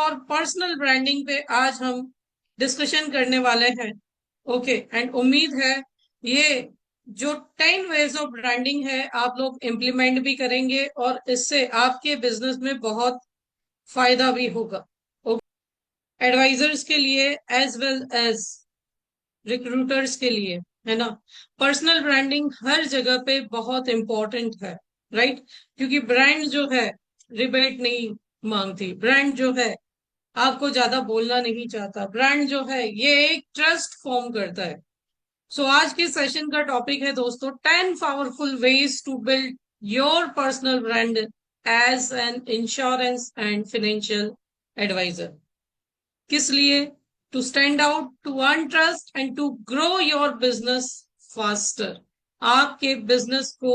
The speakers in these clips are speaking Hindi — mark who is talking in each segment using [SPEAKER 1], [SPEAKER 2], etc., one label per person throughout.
[SPEAKER 1] और पर्सनल ब्रांडिंग पे आज हम डिस्कशन करने वाले हैं। ओके, एंड उम्मीद है ये जो 10 वेज ऑफ ब्रांडिंग है आप लोग इम्प्लीमेंट भी करेंगे और इससे आपके बिजनेस में बहुत फायदा भी होगा। एडवाइजर्स के लिए एज वेल एज रिक्रूटर्स के लिए, है ना। पर्सनल ब्रांडिंग हर जगह पे बहुत इंपॉर्टेंट है, राइट। क्योंकि ब्रांड जो है रिबेट नहीं मांगती, ब्रांड जो है आपको ज्यादा बोलना नहीं चाहता, ब्रांड जो है ये एक ट्रस्ट फॉर्म करता है। सो आज के सेशन का टॉपिक है दोस्तों 10 powerful ways to build your personal brand as an insurance and financial advisor. किस लिए? To stand out, to earn trust and to grow your business faster. आपके बिजनेस को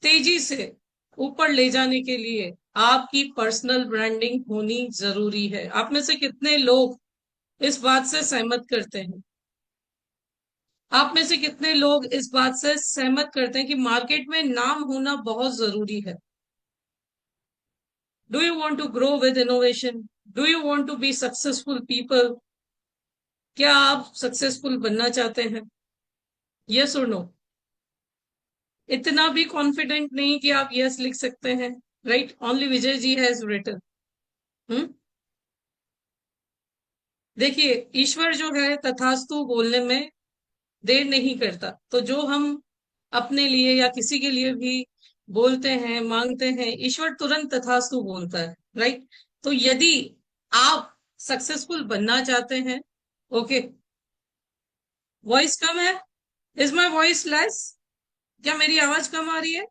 [SPEAKER 1] तेजी से ऊपर ले जाने के लिए आपकी पर्सनल ब्रांडिंग होनी जरूरी है। आप में से कितने लोग इस बात से सहमत करते हैं? आप में से कितने लोग इस बात से सहमत करते हैं कि मार्केट में नाम होना बहुत जरूरी है? Do you want to grow with innovation? Do you want to be successful people? क्या आप सक्सेसफुल बनना चाहते हैं? यस और नो? इतना भी कॉन्फिडेंट नहीं कि आप यस लिख सकते हैं, right? Only Vijay ji has written. देखिए, ईश्वर जो है तथास्तु बोलने में देर नहीं करता। तो जो हम अपने लिए या किसी के लिए भी बोलते हैं, मांगते हैं, ईश्वर तुरंत तथास्तु बोलता है, राइट। तो यदि आप सक्सेसफुल बनना चाहते हैं, ओके, वॉइस कम है? Is my voice less? क्या मेरी आवाज कम आ रही है?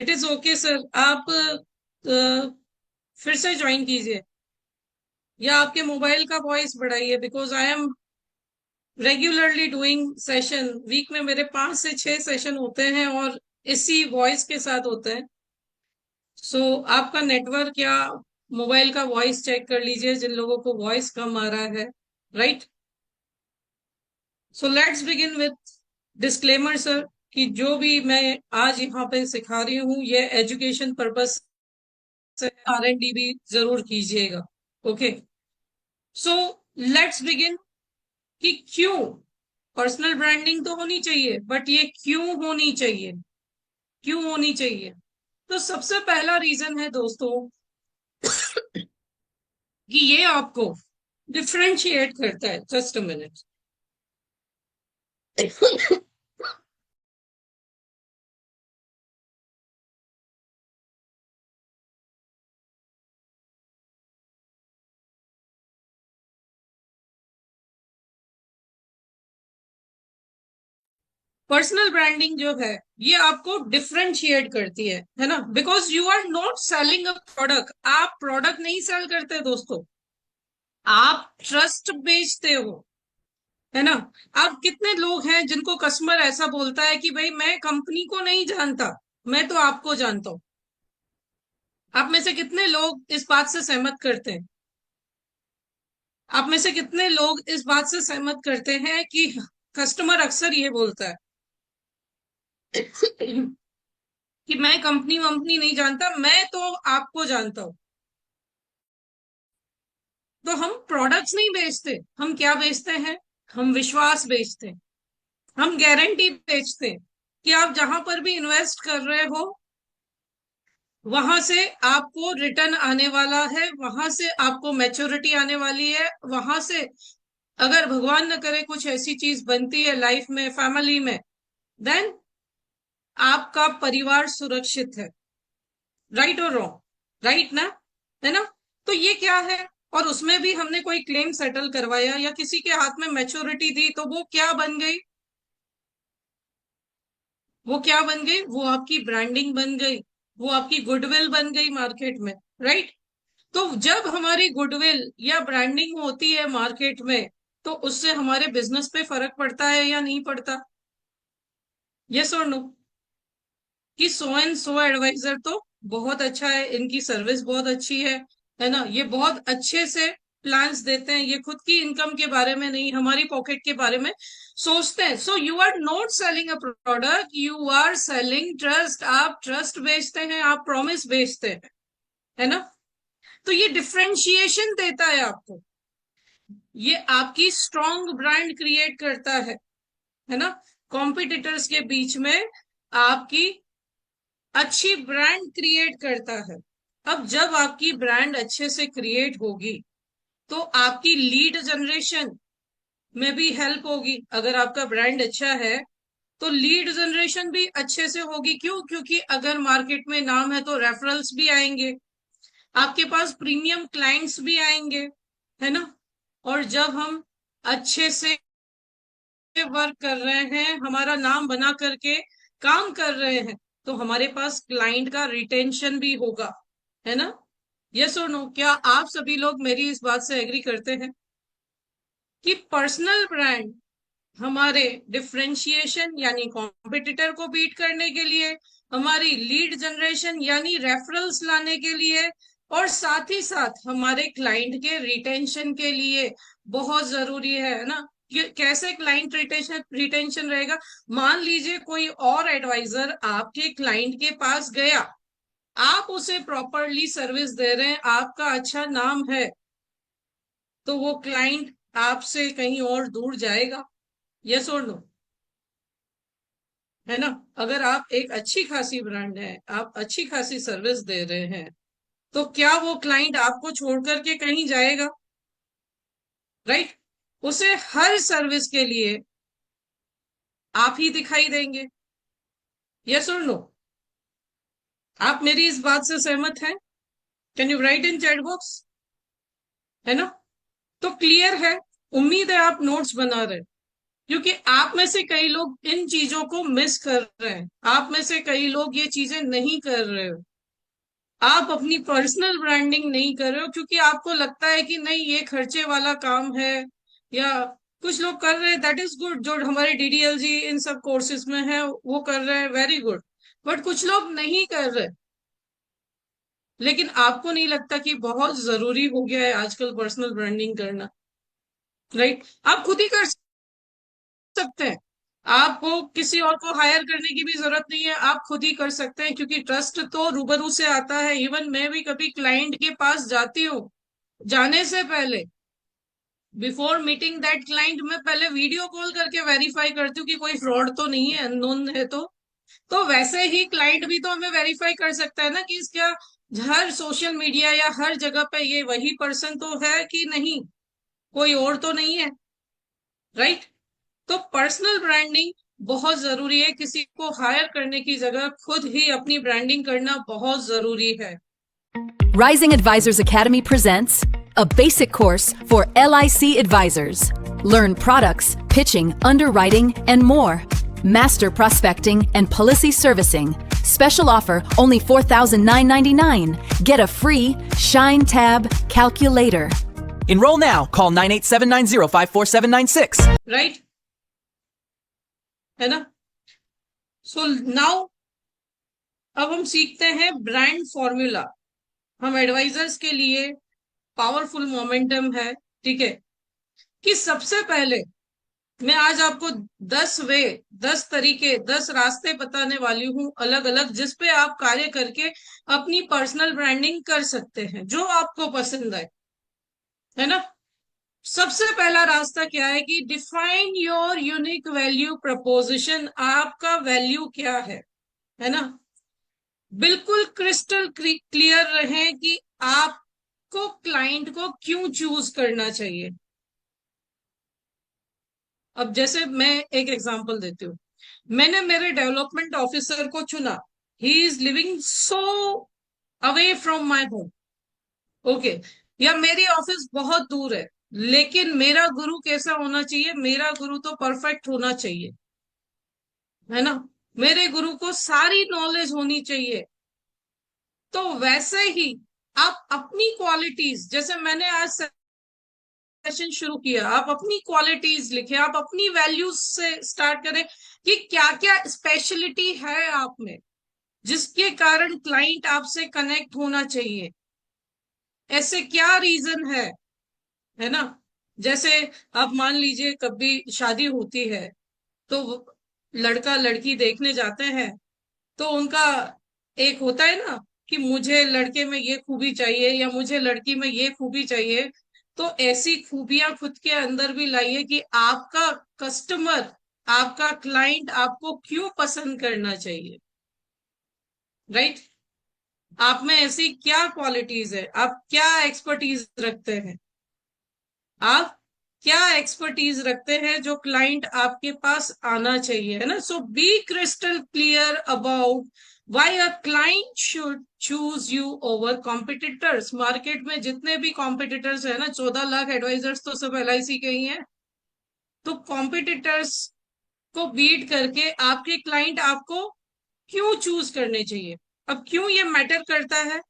[SPEAKER 1] It is okay sir. आप फिर से ज्वाइन कीजिए या आपके मोबाइल का वॉइस बढ़ाइए, because I am regularly doing session. Week में मेरे 5 से 6 सेशन होते हैं और इसी वॉइस के साथ होते हैं। सो आपका नेटवर्क या मोबाइल का वॉइस चेक कर लीजिए जिन लोगों को वॉइस कम आ रहा है, right. So let's begin with disclaimer sir, कि जो भी मैं आज यहाँ पे सिखा रही हूँ ये एजुकेशन पर्पस से, R&D भी जरूर कीजिएगा। ओके, सो लेट्स बिगिन कि क्यों पर्सनल ब्रांडिंग तो होनी चाहिए, बट ये क्यों होनी चाहिए? क्यों होनी चाहिए? तो सबसे पहला रीजन है दोस्तों कि ये आपको डिफ्रेंशिएट करता है। Just a minute. Personal branding जो है ये आपको डिफ्रेंशिएट करती है ना। Because you are not selling a product. आप प्रोडक्ट नहीं सेल करते दोस्तों, आप ट्रस्ट बेचते हो, है ना। आप कितने लोग हैं जिनको कस्टमर ऐसा बोलता है कि भाई मैं कंपनी को नहीं जानता, मैं तो आपको जानता हूं। आप में से कितने लोग इस बात से सहमत करते हैं? आप में से कितने लोग इस बात से सहमत करते हैं कि कस्टमर अक्सर ये बोलता है कि मैं कंपनी वंपनी नहीं जानता, मैं तो आपको जानता हूं। तो हम प्रोडक्ट्स नहीं बेचते, हम क्या बेचते हैं? हम विश्वास बेचते हैं, हम गारंटी बेचते हैं कि आप जहां पर भी इन्वेस्ट कर रहे हो वहां से आपको रिटर्न आने वाला है, वहां से आपको मैच्योरिटी आने वाली है, वहां से अगर भगवान न करे कुछ ऐसी चीज बनती है लाइफ में, फैमिली में, देन आपका परिवार सुरक्षित है। राइट और रॉन्ग? राइट ना? है ना? तो ये क्या है? और उसमें भी हमने कोई क्लेम सेटल करवाया या किसी के हाथ में मैच्योरिटी दी तो वो क्या बन गई? वो क्या बन गई? वो आपकी ब्रांडिंग बन गई, वो आपकी गुडविल बन गई मार्केट में, राइट। तो जब हमारी गुडविल या ब्रांडिंग होती है मार्केट में तो उससे हमारे बिजनेस पे फर्क पड़ता है या नहीं पड़ता? यस और नो? कि सो एंड सो एडवाइजर तो बहुत अच्छा है, इनकी सर्विस बहुत अच्छी है ना, ये बहुत अच्छे से प्लान्स देते हैं, ये खुद की इनकम के बारे में नहीं, हमारी पॉकेट के बारे में सोचते हैं। So you are not selling a product, you are selling trust. आप ट्रस्ट बेचते हैं, आप प्रॉमिस बेचते हैं, है ना। तो ये डिफ्रेंशिएशन देता है आपको, ये आपकी स्ट्रॉन्ग ब्रांड क्रिएट करता है ना। कॉम्पिटिटर्स के बीच में आपकी अच्छी ब्रांड क्रिएट करता है। अब जब आपकी ब्रांड अच्छे से क्रिएट होगी तो आपकी लीड जनरेशन में भी हेल्प होगी। अगर आपका ब्रांड अच्छा है तो लीड जनरेशन भी अच्छे से होगी। क्यों? क्योंकि अगर मार्केट में नाम है तो रेफरल्स भी आएंगे, आपके पास प्रीमियम क्लाइंट्स भी आएंगे, है ना। और जब हम अच्छे से वर्क कर रहे हैं, हमारा नाम बना करके काम कर रहे हैं, तो हमारे पास क्लाइंट का रिटेंशन भी होगा, है ना। यस और नो? क्या आप सभी लोग मेरी इस बात से एग्री करते हैं कि पर्सनल ब्रांड हमारे डिफरेंशिएशन यानी कॉम्पिटिटर को बीट करने के लिए, हमारी लीड जनरेशन यानी रेफरल्स लाने के लिए, और साथ ही साथ हमारे क्लाइंट के रिटेंशन के लिए बहुत जरूरी है ना। कैसे क्लाइंट रिटेंशन रिटेंशन रहेगा? मान लीजिए कोई और एडवाइजर आपके क्लाइंट के पास गया, आप उसे प्रॉपरली सर्विस दे रहे हैं, आपका अच्छा नाम है, तो वो क्लाइंट आपसे कहीं और दूर जाएगा? यस और नो? है ना। अगर आप एक अच्छी खासी ब्रांड है, आप अच्छी खासी सर्विस दे रहे हैं, तो क्या वो क्लाइंट आपको छोड़ करके कहीं जाएगा? राइट। उसे हर सर्विस के लिए आप ही दिखाई देंगे। यस और नो? आप मेरी इस बात से सहमत हैं? Can you write in chat box? है ना। तो क्लियर है, उम्मीद है आप नोट्स बना रहे हैं, क्योंकि आप में से कई लोग इन चीजों को मिस कर रहे हैं, आप में से कई लोग ये चीजें नहीं कर रहे हो। आप अपनी पर्सनल ब्रांडिंग नहीं कर रहे हो क्योंकि आपको लगता है कि नहीं ये खर्चे वाला काम है, या कुछ लोग कर रहे हैं, दैट इज गुड। जो हमारे डीडीएलजी इन सब कोर्सेज में है वो कर रहे हैं, वेरी गुड। बट कुछ लोग नहीं कर रहे। लेकिन आपको नहीं लगता कि बहुत जरूरी हो गया है आजकल पर्सनल ब्रांडिंग करना? राइट। आप खुद ही कर सकते हैं, आपको किसी और को हायर करने की भी जरूरत नहीं है, आप खुद ही कर सकते हैं, क्योंकि ट्रस्ट तो रूबरू से आता है। इवन मैं भी कभी क्लाइंट के पास जाती हूँ, जाने से पहले, बिफोर मीटिंग दैट क्लाइंट, मैं पहले वीडियो कॉल करके वेरीफाई करती हूँ कि कोई फ्रॉड तो नहीं है, अननोन है तो वैसे ही क्लाइंट भी तो हमें वेरीफाई कर सकता है ना कि इसका हर सोशल मीडिया या हर जगह पे ये वही पर्सन तो है कि नहीं, कोई और तो नहीं है। राइट। तो पर्सनल ब्रांडिंग बहुत जरूरी है, किसी को हायर करने की जगह खुद ही अपनी ब्रांडिंग करना बहुत जरूरी है।
[SPEAKER 2] Rising Advisors Academy presents a basic course for LIC advisors. Learn products, pitching, underwriting, and more. Master prospecting and policy servicing. Special offer only $4,999. Get a free Shine Tab calculator.
[SPEAKER 3] Enroll now. Call 98790-54796.
[SPEAKER 1] Right, है ना। सो नाउ अब हम सीखते हैं ब्रांड फॉर्मूला। हम एडवाइजर्स के लिए पावरफुल मोमेंटम है, ठीक है, कि सबसे पहले मैं आज आपको 10 तरीके 10 रास्ते बताने वाली हूं अलग अलग, जिसपे आप कार्य करके अपनी पर्सनल ब्रांडिंग कर सकते हैं जो आपको पसंद आए, है ना। सबसे पहला रास्ता क्या है कि define your unique value proposition. आपका वैल्यू क्या है ना। बिल्कुल क्रिस्टल क्लियर रहे कि आपको क्लाइंट को क्यों चूज करना चाहिए। अब जैसे मैं एक एग्जांपल देती हूँ, मैंने मेरे डेवलपमेंट ऑफिसर को चुना, he is living so away from my home, okay, या मेरी ऑफिस बहुत दूर है, लेकिन मेरा गुरु कैसा होना चाहिए? मेरा गुरु तो परफेक्ट होना चाहिए, है ना। मेरे गुरु को सारी नॉलेज होनी चाहिए। तो वैसे ही आप अपनी क्वालिटीज, जैसे मैंने आज सेशन शुरू किया, आप अपनी क्वालिटीज लिखे, आप अपनी वैल्यूज से स्टार्ट करें कि क्या क्या स्पेशलिटी है आप में जिसके कारण क्लाइंट आपसे कनेक्ट होना चाहिए। ऐसे क्या रीजन है है ना। जैसे आप मान लीजिए कभी शादी होती है, तो लड़का लड़की देखने जाते हैं, तो उनका एक होता है ना कि मुझे लड़के में ये खूबी चाहिए या मुझे लड़की में ये खूबी चाहिए। तो ऐसी खूबियां खुद के अंदर भी लाइए कि आपका कस्टमर, आपका क्लाइंट आपको क्यों पसंद करना चाहिए। राइट। आप में ऐसी क्या क्वालिटीज है, आप क्या एक्सपर्टीज रखते हैं, आप क्या एक्सपर्टीज रखते हैं जो क्लाइंट आपके पास आना चाहिए, है ना। So be crystal clear about why a client should choose you over competitors. Market में जितने भी कॉम्पिटिटर्स है ना, 14 लाख एडवाइजर्स तो सब एलआईसी के ही हैं। तो कॉम्पिटिटर्स को बीट करके आपके क्लाइंट आपको क्यों चूज करने चाहिए। अब क्यों ये मैटर करता है,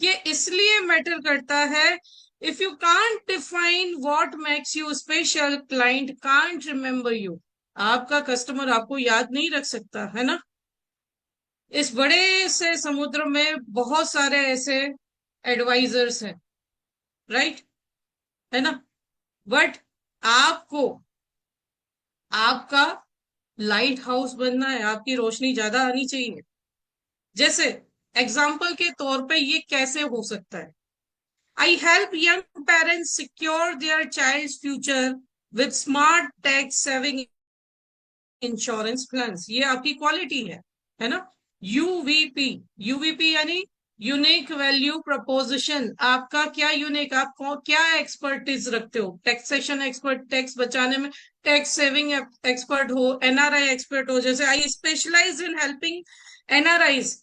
[SPEAKER 1] ये इसलिए मैटर करता है, if you can't define what makes you special, client can't remember you. आपका कस्टमर आपको याद नहीं रख सकता, है ना। इस बड़े से समुद्र में बहुत सारे ऐसे एडवाइजर्स हैं, राइट, है ना। बट आपको आपका लाइट हाउस बनना है, आपकी रोशनी ज्यादा आनी चाहिए। जैसे एग्जाम्पल के तौर पे ये कैसे हो सकता है, I help young parents secure their child's future with smart tech saving insurance plans. ये आपकी क्वालिटी है ना। यूवीपी, यूवीपी यानी यूनिक वैल्यू प्रपोजिशन। आपका क्या यूनिक, आप क्या एक्सपर्टीज रखते हो, टैक्सेशन एक्सपर्ट, टैक्स बचाने में, टैक्स सेविंग एक्सपर्ट हो, एनआरआई एक्सपर्ट हो। जैसे I specialise in helping NRIs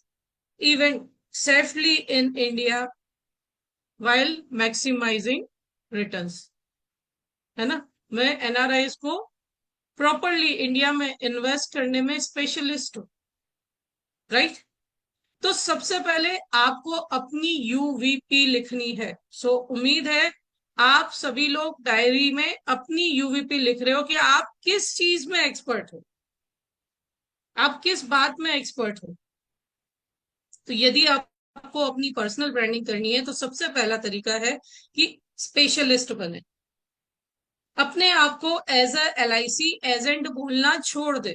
[SPEAKER 1] even safely in India while maximizing returns, है ना। मैं एनआरआईज को प्रॉपरली इंडिया में इन्वेस्ट करने में स्पेशलिस्ट हूँ, राइट। तो सबसे पहले आपको अपनी यूवीपी लिखनी है। सो उम्मीद है आप सभी लोग डायरी में अपनी यूवीपी लिख रहे हो कि आप किस चीज में एक्सपर्ट हो, आप किस बात में एक्सपर्ट हो। तो यदि आपको अपनी पर्सनल ब्रांडिंग करनी है तो सबसे पहला तरीका है कि स्पेशलिस्ट बने। अपने आप को एज अ एलआईसी एजेंट बोलना छोड़ दे।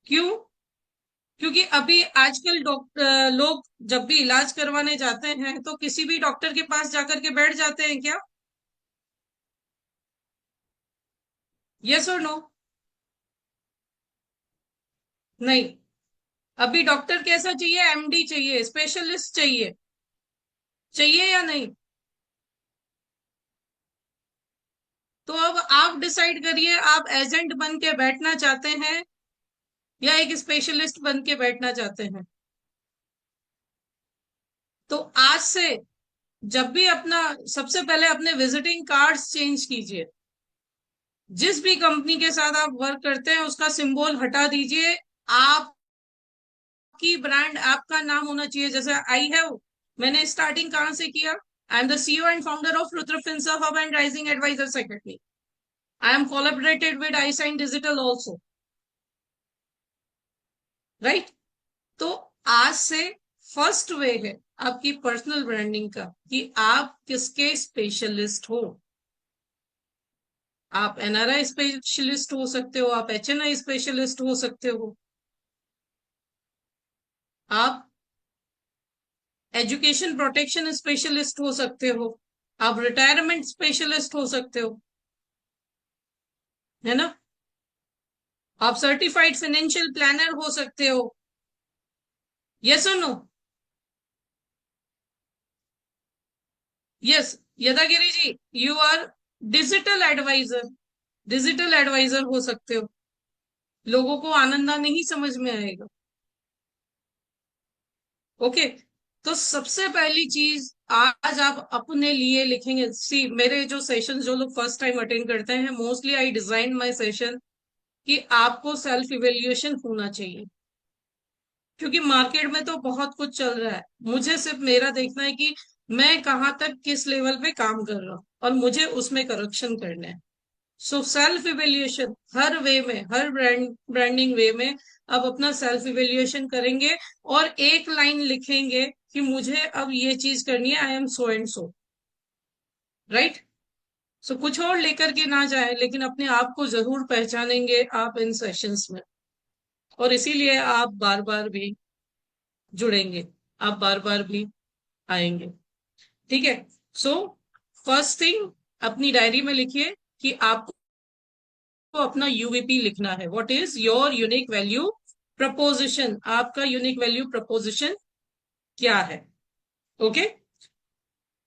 [SPEAKER 1] क्यों? क्योंकि अभी आजकल डॉक्टर लोग जब भी इलाज करवाने जाते हैं तो किसी भी डॉक्टर के पास जाकर के बैठ जाते हैं क्या? यस और नो? नहीं। अभी डॉक्टर कैसा चाहिए, एमडी चाहिए, स्पेशलिस्ट चाहिए, चाहिए या नहीं? तो अब आप डिसाइड करिए, आप एजेंट बन के बैठना चाहते हैं या एक स्पेशलिस्ट बन के बैठना चाहते हैं। तो आज से जब भी अपना, सबसे पहले अपने विजिटिंग कार्ड्स चेंज कीजिए। जिस भी कंपनी के साथ आप वर्क करते हैं उसका सिंबल हटा दीजिए। आपकी ब्रांड, आपका नाम होना चाहिए। जैसे आई हैव, मैंने स्टार्टिंग कहां से किया, I am the CEO and founder of Rudra Finsa hub and rising advisor secretary. I am collaborated with I sign digital also, right. तो आज से फर्स्ट वे है आपकी पर्सनल ब्रांडिंग का कि आप किसके स्पेशलिस्ट हो। आप एनआरआई स्पेशलिस्ट हो सकते हो, आप एचएनआई स्पेशलिस्ट हो सकते हो, आप एजुकेशन प्रोटेक्शन स्पेशलिस्ट हो सकते हो, आप रिटायरमेंट स्पेशलिस्ट हो सकते हो, है ना। आप सर्टिफाइड फाइनेंशियल प्लानर हो सकते हो। यस और no? Yes. Yadagiri ji, you are digital advisor, digital advisor हो सकते हो। लोगों को आनंदा नहीं समझ में आएगा। ओके। तो सबसे पहली चीज आज आप अपने लिए लिखेंगे। सी, मेरे जो सेशन जो लोग फर्स्ट टाइम अटेंड करते हैं, mostly I design my session कि आपको सेल्फ इवेल्युएशन होना चाहिए। क्योंकि मार्केट में तो बहुत कुछ चल रहा है, मुझे सिर्फ मेरा देखना है कि मैं कहाँ तक किस लेवल पे काम कर रहा हूँ और मुझे उसमें करेक्शन करना है। सो सेल्फ इवेल्युएशन हर वे में, हर ब्रांडिंग वे में आप अपना सेल्फ इवेल्युएशन करेंगे और एक लाइन लिखेंगे कि मुझे अब ये चीज करनी है, I am so and so, right. So कुछ और लेकर के ना जाए, लेकिन अपने आप को जरूर पहचानेंगे आप इन सेशंस में, और इसीलिए आप बार बार भी जुड़ेंगे, आप बार बार भी आएंगे। ठीक है। सो फर्स्ट थिंग, अपनी डायरी में लिखिए कि आपको अपना यूवीपी लिखना है। What is your unique value proposition, आपका यूनिक वैल्यू प्रपोजिशन क्या है। Okay.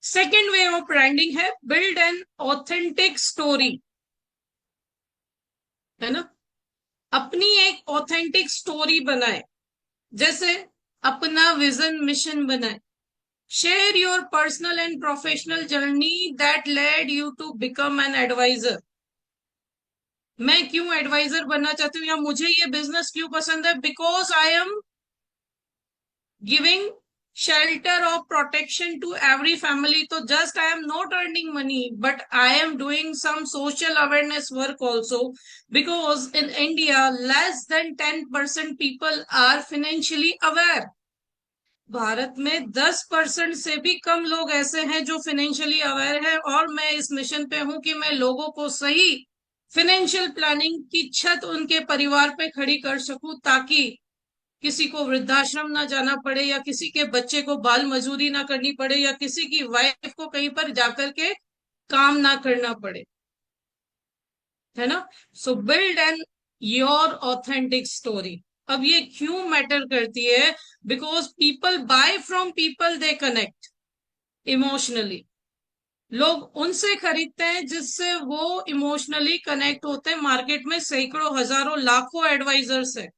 [SPEAKER 1] Second way of branding है बिल्ड एन ऑथेंटिक स्टोरी, है ना। अपनी एक ऑथेंटिक स्टोरी बनाए, जैसे अपना विजन मिशन बनाए। Share your personal and professional journey that led you to become an advisor. मैं क्यों एडवाइजर बनना चाहती हूँ, या मुझे ये बिजनेस क्यों पसंद है, because I am giving shelter of protection to every family. So just I am not earning money, but I am doing some social awareness work also, because in India less than 10% people are financially aware. Bharat में 10% से भी कम लोग ऐसे हैं जो फाइनेंशियली अवेयर है, और मैं इस मिशन पे हूं कि मैं लोगों को सही फाइनेंशियल प्लानिंग की छत उनके परिवार पे खड़ी कर सकूं, ताकि किसी को वृद्धाश्रम ना जाना पड़े, या किसी के बच्चे को बाल मजूरी ना करनी पड़े, या किसी की वाइफ को कहीं पर जाकर के काम ना करना पड़े, है ना। So build an your authentic story. अब ये क्यों मैटर करती है, because people buy from people, they connect emotionally. लोग उनसे खरीदते हैं जिससे वो इमोशनली कनेक्ट होते हैं। मार्केट में सैकड़ों हजारों लाखों एडवाइजर्स है।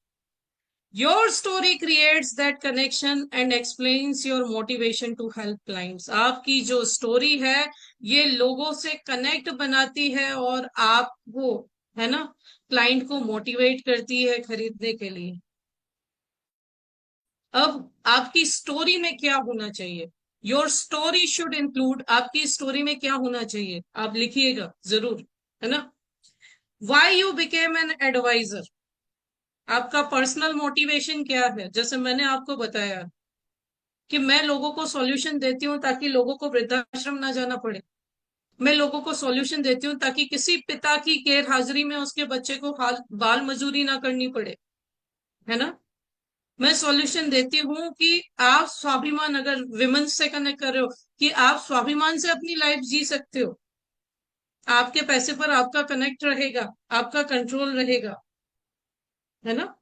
[SPEAKER 1] Your story creates that connection and explains your motivation to help clients. आपकी जो स्टोरी है ये लोगों से कनेक्ट बनाती है, और आपको, है ना, क्लाइंट को मोटिवेट करती है खरीदने के लिए। अब आपकी स्टोरी में क्या होना चाहिए, योर स्टोरी शुड इंक्लूड, आपकी स्टोरी में क्या होना चाहिए आप लिखिएगा जरूर, है ना। Why you became an advisor, आपका पर्सनल मोटिवेशन क्या है। जैसे मैंने आपको बताया कि मैं लोगों को सॉल्यूशन देती हूँ ताकि लोगों को वृद्धाश्रम ना जाना पड़े। मैं लोगों को सॉल्यूशन देती हूँ ताकि किसी पिता की गैर हाजिरी में उसके बच्चे को बाल मजूरी ना करनी पड़े, है ना। मैं सॉल्यूशन देती हूँ कि आप स्वाभिमान, अगर विमेंस से कनेक्ट कर रहे हो, कि आप स्वाभिमान से अपनी लाइफ जी सकते हो। आपके पैसे पर आपका कनेक्ट रहेगा, आपका कंट्रोल रहेगा, है ना।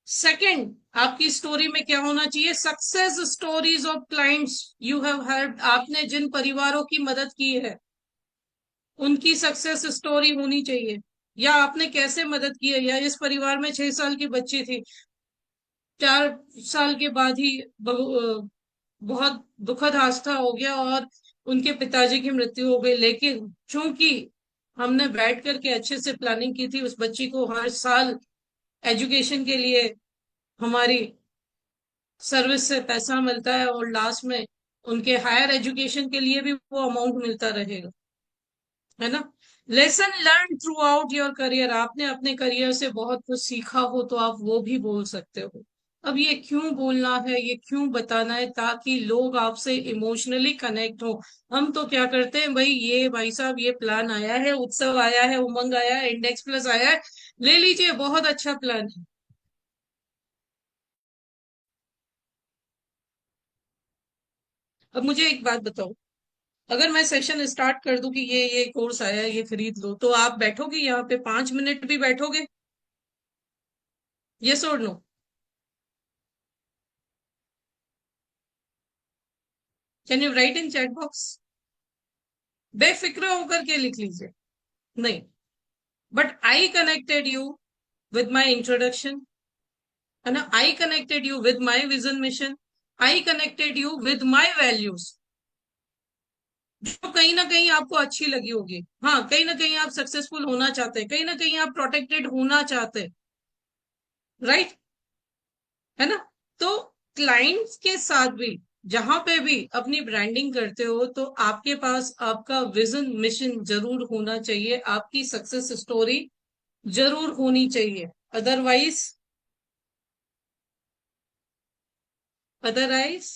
[SPEAKER 1] सेकंड, आपकी स्टोरी में क्या होना चाहिए, success stories of clients you have helped, आपने जिन परिवारों की मदद की है उनकी सक्सेस स्टोरी होनी चाहिए, या आपने कैसे मदद की है। या इस परिवार में 6 साल की बच्ची थी, 4 साल के बाद ही बहुत दुखद हादसा हो गया और उनके पिताजी की मृत्यु हो गई, लेकिन चूंकि हमने बैठ करके अच्छे से प्लानिंग की थी, उस बच्ची को हर साल एजुकेशन के लिए हमारी सर्विस से पैसा मिलता है, और लास्ट में उनके हायर एजुकेशन के लिए भी वो अमाउंट मिलता रहेगा, है ना। Lesson learn through out your career, आपने अपने करियर से बहुत कुछ सीखा हो तो आप वो भी बोल सकते हो। अब ये क्यों बोलना है, ये क्यों बताना है, ताकि लोग आपसे इमोशनली कनेक्ट हो। हम तो क्या करते हैं भाई, ये भाई साहब ये प्लान आया है, उत्सव आया है, उमंग आया है, इंडेक्स प्लस आया है, ले लीजिए, बहुत अच्छा प्लान है। अब मुझे एक बात बताओ, अगर मैं सेशन स्टार्ट कर दूं कि ये कोर्स आया है, ये खरीद लो, तो आप बैठोगे यहाँ पे 5 मिनट भी बैठोगे, यस और no. Can you write in chat box, बेफिक्र होकर के लिख लीजिए। नहीं, but I connected you with my introduction, है ना। I connected you with my vision mission, I connected you with my values, जो कहीं ना कहीं आपको अच्छी लगी होगी। हाँ, कहीं ना कहीं आप सक्सेसफुल होना चाहते हैं, कहीं ना कहीं आप प्रोटेक्टेड होना चाहते हैं, राइट, है ना। तो क्लाइंट्स के साथ भी जहां पे भी अपनी ब्रांडिंग करते हो, तो आपके पास आपका विजन मिशन जरूर होना चाहिए, आपकी सक्सेस स्टोरी जरूर होनी चाहिए। अदरवाइज, अदरवाइज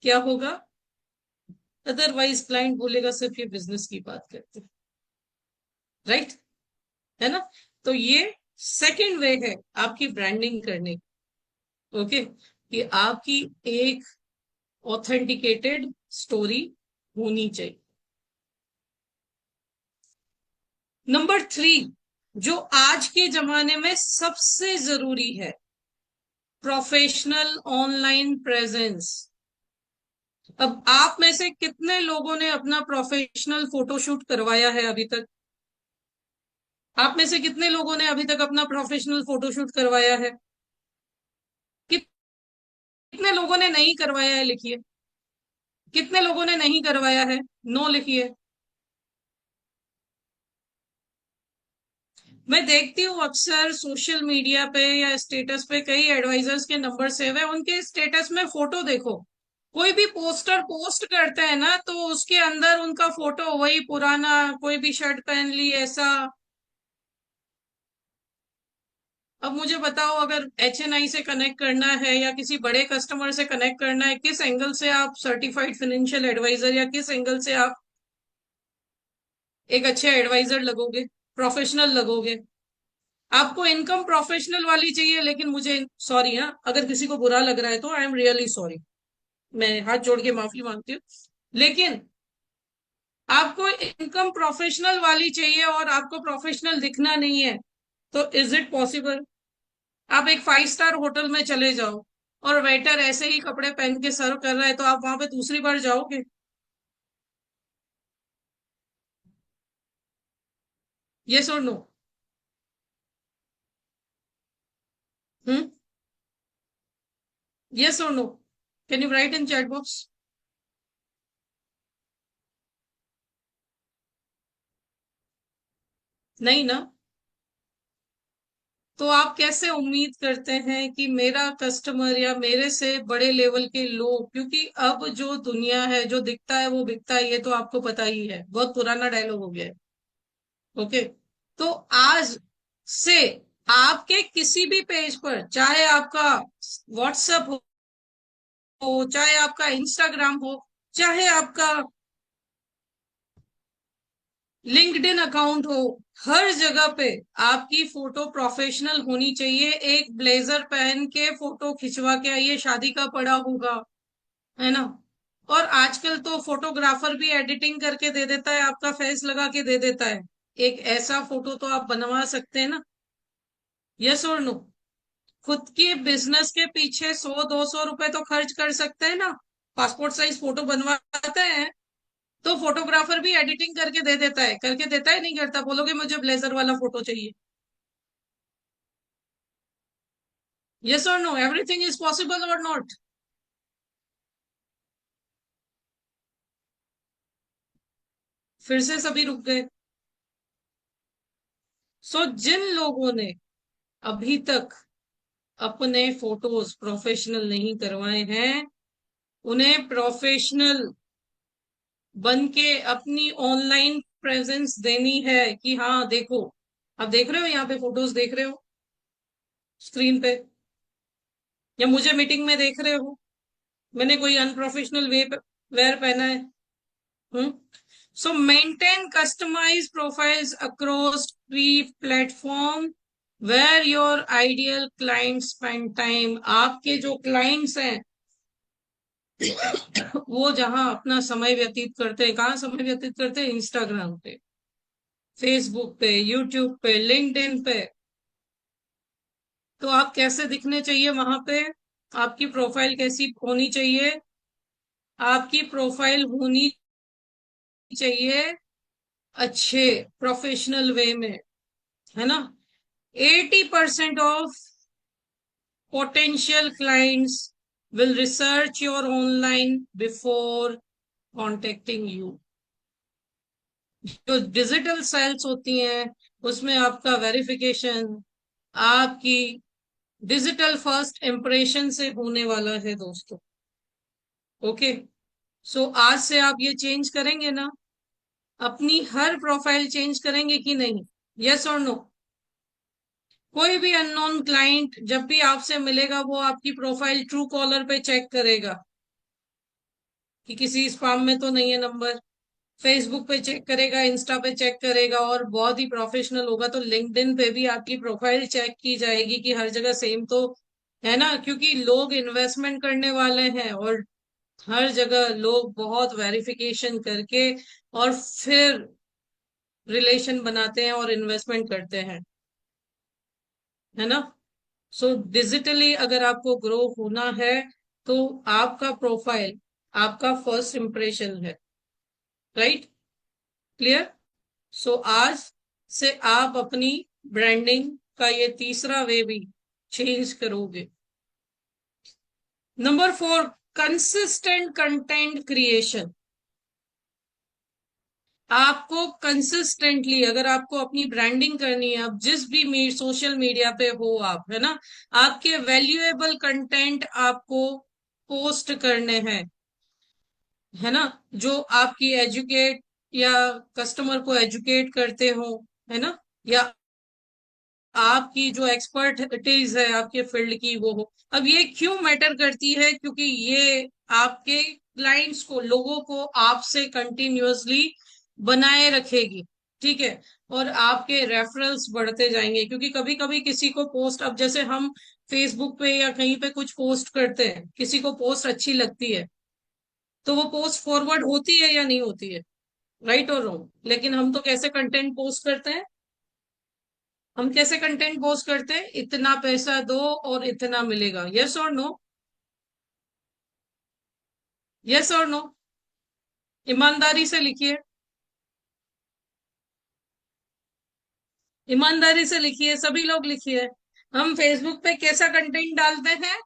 [SPEAKER 1] क्या होगा? अदरवाइज क्लाइंट बोलेगा सिर्फ ये बिजनेस की बात करते, राइट? है ना? तो ये सेकंड वे है आपकी ब्रांडिंग करने की। ओके, कि आपकी एक ऑथेंटिकेटेड स्टोरी होनी चाहिए। नंबर 3, जो आज के जमाने में सबसे जरूरी है, प्रोफेशनल ऑनलाइन प्रेजेंस। अब आप में से कितने लोगों ने अपना प्रोफेशनल फोटोशूट करवाया है अभी तक? आप में से कितने लोगों ने अभी तक अपना प्रोफेशनल फोटोशूट करवाया है? कितने लोगों ने नहीं करवाया है, लिखिए। कितने लोगों ने नहीं करवाया है? नो लिखिए। मैं देखती हूँ अक्सर सोशल मीडिया पे या स्टेटस पे कई एडवाइजर्स के नंबर सेव है, उनके स्टेटस में फोटो देखो। कोई भी पोस्टर पोस्ट करते हैं ना, तो उसके अंदर उनका फोटो वही पुराना, कोई भी शर्ट पहन ली ऐसा। अब मुझे बताओ, अगर HNI से कनेक्ट करना है या किसी बड़े कस्टमर से कनेक्ट करना है, किस एंगल से आप सर्टिफाइड फाइनेंशियल एडवाइजर या किस एंगल से आप एक अच्छे एडवाइजर लगोगे, प्रोफेशनल लगोगे? आपको इनकम प्रोफेशनल वाली चाहिए, लेकिन मुझे सॉरी, हाँ, अगर किसी को बुरा लग रहा है तो आई एम रियली सॉरी, मैं हाथ जोड़ के माफी मांगती हूँ। लेकिन आपको इनकम प्रोफेशनल वाली चाहिए और आपको प्रोफेशनल दिखना नहीं है, तो इज इट पॉसिबल? आप एक 5 स्टार होटल में चले जाओ और वेटर ऐसे ही कपड़े पहन के सर्व कर रहा है, तो आप वहां पे दूसरी बार जाओगे? ये और नो? हम्म? यस और no? Can you write in chat box? नहीं ना? तो आप कैसे उम्मीद करते हैं कि मेरा कस्टमर या मेरे से बड़े लेवल के लोग, क्योंकि अब जो दुनिया है, जो दिखता है वो बिकता है, ये तो आपको पता ही है, बहुत पुराना डायलॉग हो गया है। ओके, तो आज से आपके किसी भी पेज पर, चाहे आपका व्हाट्सएप हो, चाहे आपका इंस्टाग्राम हो, चाहे आपका लिंक्डइन अकाउंट हो, हर जगह पे आपकी फोटो प्रोफेशनल होनी चाहिए। एक ब्लेजर पहन के फोटो खिंचवा के आइए, शादी का पड़ा होगा, है ना? और आजकल तो फोटोग्राफर भी एडिटिंग करके दे देता है, आपका फेस लगा के दे देता है। एक ऐसा फोटो तो आप बनवा सकते हैं ना? यस और नो? खुद के बिजनेस के पीछे 100-200 रुपए तो खर्च कर सकते हैं ना? पासपोर्ट साइज फोटो बनवाते हैं, तो फोटोग्राफर भी एडिटिंग करके दे देता है, करके देता है, नहीं करता? बोलोगे मुझे ब्लेजर वाला फोटो चाहिए। यस और नो? एवरीथिंग इज पॉसिबल और नॉट? फिर से सभी रुक गए। सो जिन लोगों ने अभी तक अपने फोटोज प्रोफेशनल नहीं करवाए हैं, उन्हें प्रोफेशनल बन के अपनी ऑनलाइन प्रेजेंस देनी है कि हाँ देखो, आप देख रहे हो, यहाँ पे फोटोज देख रहे हो स्क्रीन पे, या मुझे मीटिंग में देख रहे हो, मैंने कोई अनप्रोफेशनल वेयर पहना है? हम्म? So maintain customized profiles across three platform where your ideal clients spend time. आपके जो क्लाइंट्स हैं वो जहां अपना समय व्यतीत करते हैं, कहाँ समय व्यतीत करते हैं? इंस्टाग्राम पे, फेसबुक पे, यूट्यूब पे, लिंक्डइन पे। तो आप कैसे दिखने चाहिए वहां पे? आपकी प्रोफाइल कैसी होनी चाहिए? आपकी प्रोफाइल होनी चाहिए अच्छे प्रोफेशनल वे में, है ना? 80% of potential clients will research your online before contacting you. जो डिजिटल सेल्स होती हैं, उसमें आपका वेरिफिकेशन आपकी डिजिटल फर्स्ट इंप्रेशन से होने वाला है दोस्तों। ओके, सो आज से आप ये चेंज करेंगे ना? अपनी हर प्रोफाइल चेंज करेंगे कि नहीं? यस और नो? कोई भी अननोन क्लाइंट जब भी आपसे मिलेगा, वो आपकी प्रोफाइल ट्रू कॉलर पे चेक करेगा। कि किसी स्पैम में तो नहीं है नंबर। फेसबुक पे चेक करेगा, इंस्टा पे चेक करेगा, और बहुत ही प्रोफेशनल होगा तो लिंक्डइन पे भी आपकी प्रोफाइल चेक की जाएगी कि हर जगह सेम तो है ना, क्योंकि लोग इन्वेस्टमेंट करने वाले हैं और हर जगह लोग बहुत वेरिफिकेशन करके और फिर रिलेशन बनाते हैं और इन्वेस्टमेंट करते हैं, है ना। सो डिजिटली अगर आपको ग्रो होना है तो आपका प्रोफाइल आपका फर्स्ट इंप्रेशन है, राइट, क्लियर। सो आज से आप अपनी ब्रांडिंग का ये तीसरा वे भी चेंज करोगे। Number 4, consistent content creation. आपको कंसिस्टेंटली अगर आपको अपनी ब्रांडिंग करनी है, आप जिस भी सोशल मीडिया पे हो आप, है ना, आपके वैल्यूएबल कंटेंट आपको पोस्ट करने हैं, है ना, जो आपकी एजुकेट या कस्टमर को एजुकेट करते हो, है ना, या आपकी जो एक्सपर्टीज है आपके फील्ड की वो हो। अब ये क्यों मैटर करती है, क्योंकि ये आपके क्लाइंट्स को, लोगों को आपसे कंटिन्यूअसली बनाए रखेगी, ठीक है, और आपके रेफरल्स बढ़ते जाएंगे। क्योंकि कभी कभी किसी को पोस्ट, अब जैसे हम फेसबुक पे या कहीं पे कुछ पोस्ट करते हैं, किसी को पोस्ट अच्छी लगती है तो वो पोस्ट फॉरवर्ड होती है या नहीं होती है, राइट और रॉन्ग। लेकिन हम तो कैसे कंटेंट पोस्ट करते हैं, हम कैसे कंटेंट पोस्ट करते हैं, इतना पैसा दो और इतना मिलेगा, यस और नो, यस और नो, ईमानदारी से लिखिए, ईमानदारी से लिखिए, सभी लोग लिखिए। हम फेसबुक पे कैसा कंटेंट डालते हैं,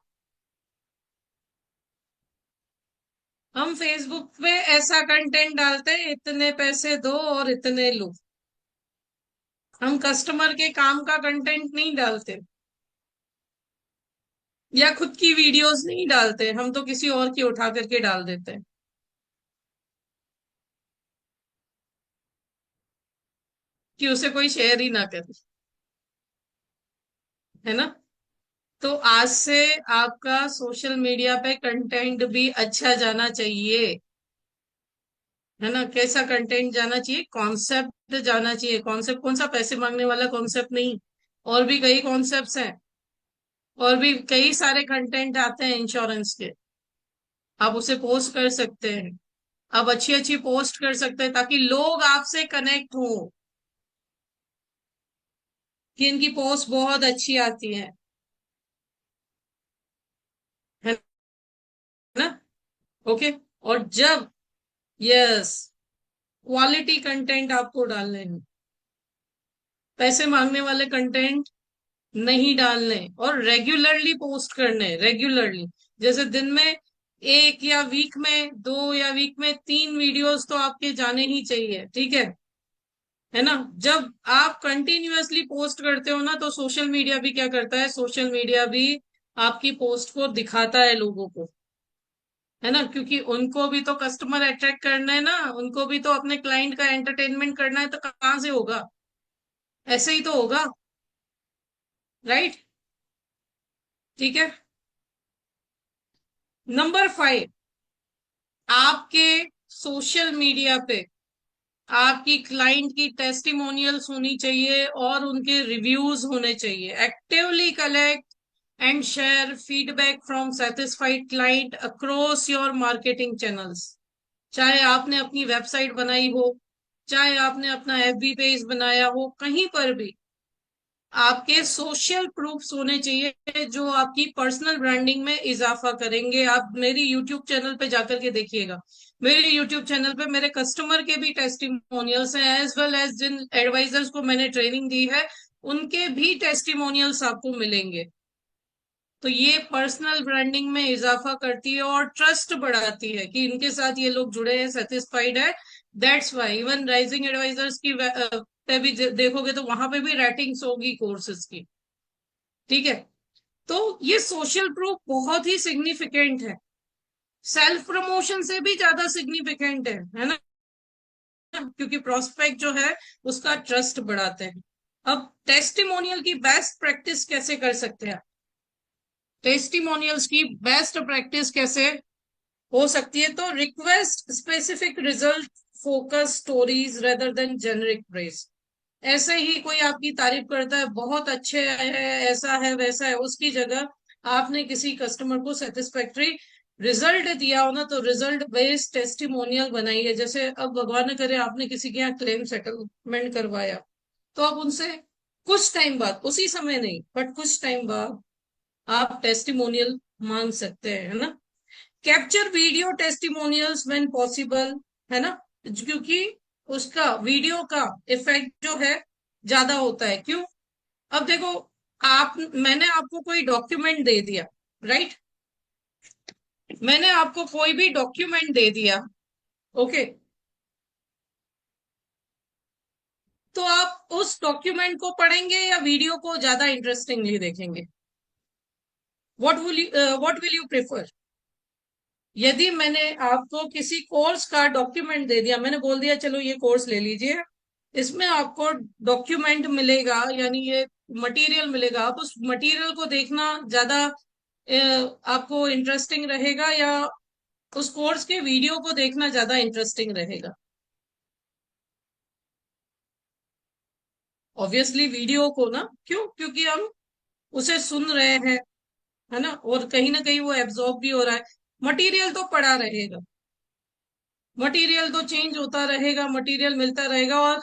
[SPEAKER 1] हम फेसबुक पे ऐसा कंटेंट डालते हैं, इतने पैसे दो और इतने लो। हम कस्टमर के काम का कंटेंट नहीं डालते, या खुद की वीडियोस नहीं डालते, हम तो किसी और की उठा करके डाल देते हैं कि उसे कोई शेयर ही ना करे, है ना। तो आज से आपका सोशल मीडिया पे कंटेंट भी अच्छा जाना चाहिए, है ना। कैसा कंटेंट जाना चाहिए, कॉन्सेप्ट जाना चाहिए। कॉन्सेप्ट कौन सा, पैसे मांगने वाला कॉन्सेप्ट नहीं, और भी कई कॉन्सेप्ट्स हैं, और भी कई सारे कंटेंट आते हैं इंश्योरेंस के, आप उसे पोस्ट कर सकते हैं। आप अच्छी अच्छी पोस्ट कर सकते हैं ताकि लोग आपसे कनेक्ट हो कि इनकी पोस्ट बहुत अच्छी आती है ना। ओके, और जब, यस, क्वालिटी कंटेंट आपको डालने हैं, पैसे मांगने वाले कंटेंट नहीं डालने, और रेगुलरली पोस्ट करने, रेगुलरली, जैसे दिन में एक, या वीक में दो, या वीक में 3 वीडियोस तो आपके जाने ही चाहिए, ठीक है ना। जब आप कंटिन्यूअसली पोस्ट करते हो ना तो सोशल मीडिया भी क्या करता है, सोशल मीडिया भी आपकी पोस्ट को दिखाता है लोगों को, है ना, क्योंकि उनको भी तो कस्टमर अट्रैक्ट करना है ना, उनको भी तो अपने क्लाइंट का एंटरटेनमेंट करना है, तो कहाँ से होगा, ऐसे ही तो होगा, राइट, ठीक है। नंबर 5, आपके सोशल मीडिया पे आपकी क्लाइंट की टेस्टिमोनियल्स होनी चाहिए और उनके रिव्यूज होने चाहिए। Actively collect and share feedback from satisfied client across your marketing channels. चाहे आपने अपनी वेबसाइट बनाई हो, चाहे आपने अपना एफबी पेज बनाया हो, कहीं पर भी आपके सोशल प्रूफ्स होने चाहिए जो आपकी पर्सनल ब्रांडिंग में इजाफा करेंगे। आप मेरी यूट्यूब चैनल पे जाकर के देखिएगा, मेरे यूट्यूब चैनल पे मेरे कस्टमर के भी टेस्टिमोनियल्स हैं, एज वेल एज जिन एडवाइजर्स को मैंने ट्रेनिंग दी है उनके भी टेस्टिमोनियल्स आपको मिलेंगे। तो ये पर्सनल ब्रांडिंग में इजाफा करती है और ट्रस्ट बढ़ाती है कि इनके साथ ये लोग जुड़े हैं, सेटिस्फाइड है। That's why even rising advisors की पे भी देखोगे तो वहां पे भी रेटिंग्स होगी कोर्सेज की, ठीक है। तो ये सोशल प्रूफ बहुत ही सिग्निफिकेंट है, सेल्फ प्रमोशन से भी ज्यादा सिग्निफिकेंट है ना, क्योंकि प्रोस्पेक्ट जो है उसका ट्रस्ट बढ़ाते हैं। अब टेस्टिमोनियल की बेस्ट प्रैक्टिस कैसे कर सकते हैं, टेस्टिमोनियल्स की बेस्ट प्रैक्टिस कैसे हो सकती है। तो request specific result, focus stories rather than generic praise. ऐसे ही कोई आपकी तारीफ करता है, बहुत अच्छे है, ऐसा है वैसा है, उसकी जगह आपने किसी कस्टमर को सेटिस्फैक्ट्री रिजल्ट दिया हो ना, तो रिजल्ट बेस्ड टेस्टिमोनियल बनाइए। जैसे अब भगवान न करे आपने किसी के यहाँ क्लेम सेटलमेंट करवाया, तो आप उनसे कुछ टाइम बाद, उसी समय नहीं बट कुछ टाइम बाद आप टेस्टिमोनियल मांग सकते हैं, है ना। Capture video testimonials when possible, है ना, क्योंकि उसका वीडियो का इफेक्ट जो है ज्यादा होता है। क्यों? अब देखो, आप मैंने आपको कोई डॉक्यूमेंट दे दिया, राइट, मैंने आपको कोई भी डॉक्यूमेंट दे दिया, ओके, तो आप उस डॉक्यूमेंट को पढ़ेंगे या वीडियो को ज्यादा इंटरेस्टिंगली देखेंगे? What will you prefer? यदि मैंने आपको किसी कोर्स का डॉक्यूमेंट दे दिया, मैंने बोल दिया चलो ये कोर्स ले लीजिए, इसमें आपको डॉक्यूमेंट मिलेगा, यानी ये मटेरियल मिलेगा, आप उस मटेरियल को देखना ज्यादा आपको इंटरेस्टिंग रहेगा, या उस कोर्स के वीडियो को देखना ज्यादा इंटरेस्टिंग रहेगा? ऑब्वियसली वीडियो को ना। क्यों? क्योंकि हम उसे सुन रहे हैं, है ना, और कहीं ना कहीं वो एब्जॉर्ब भी हो रहा है। मटेरियल तो पड़ा रहेगा, मटेरियल तो चेंज होता रहेगा, मटेरियल मिलता रहेगा, और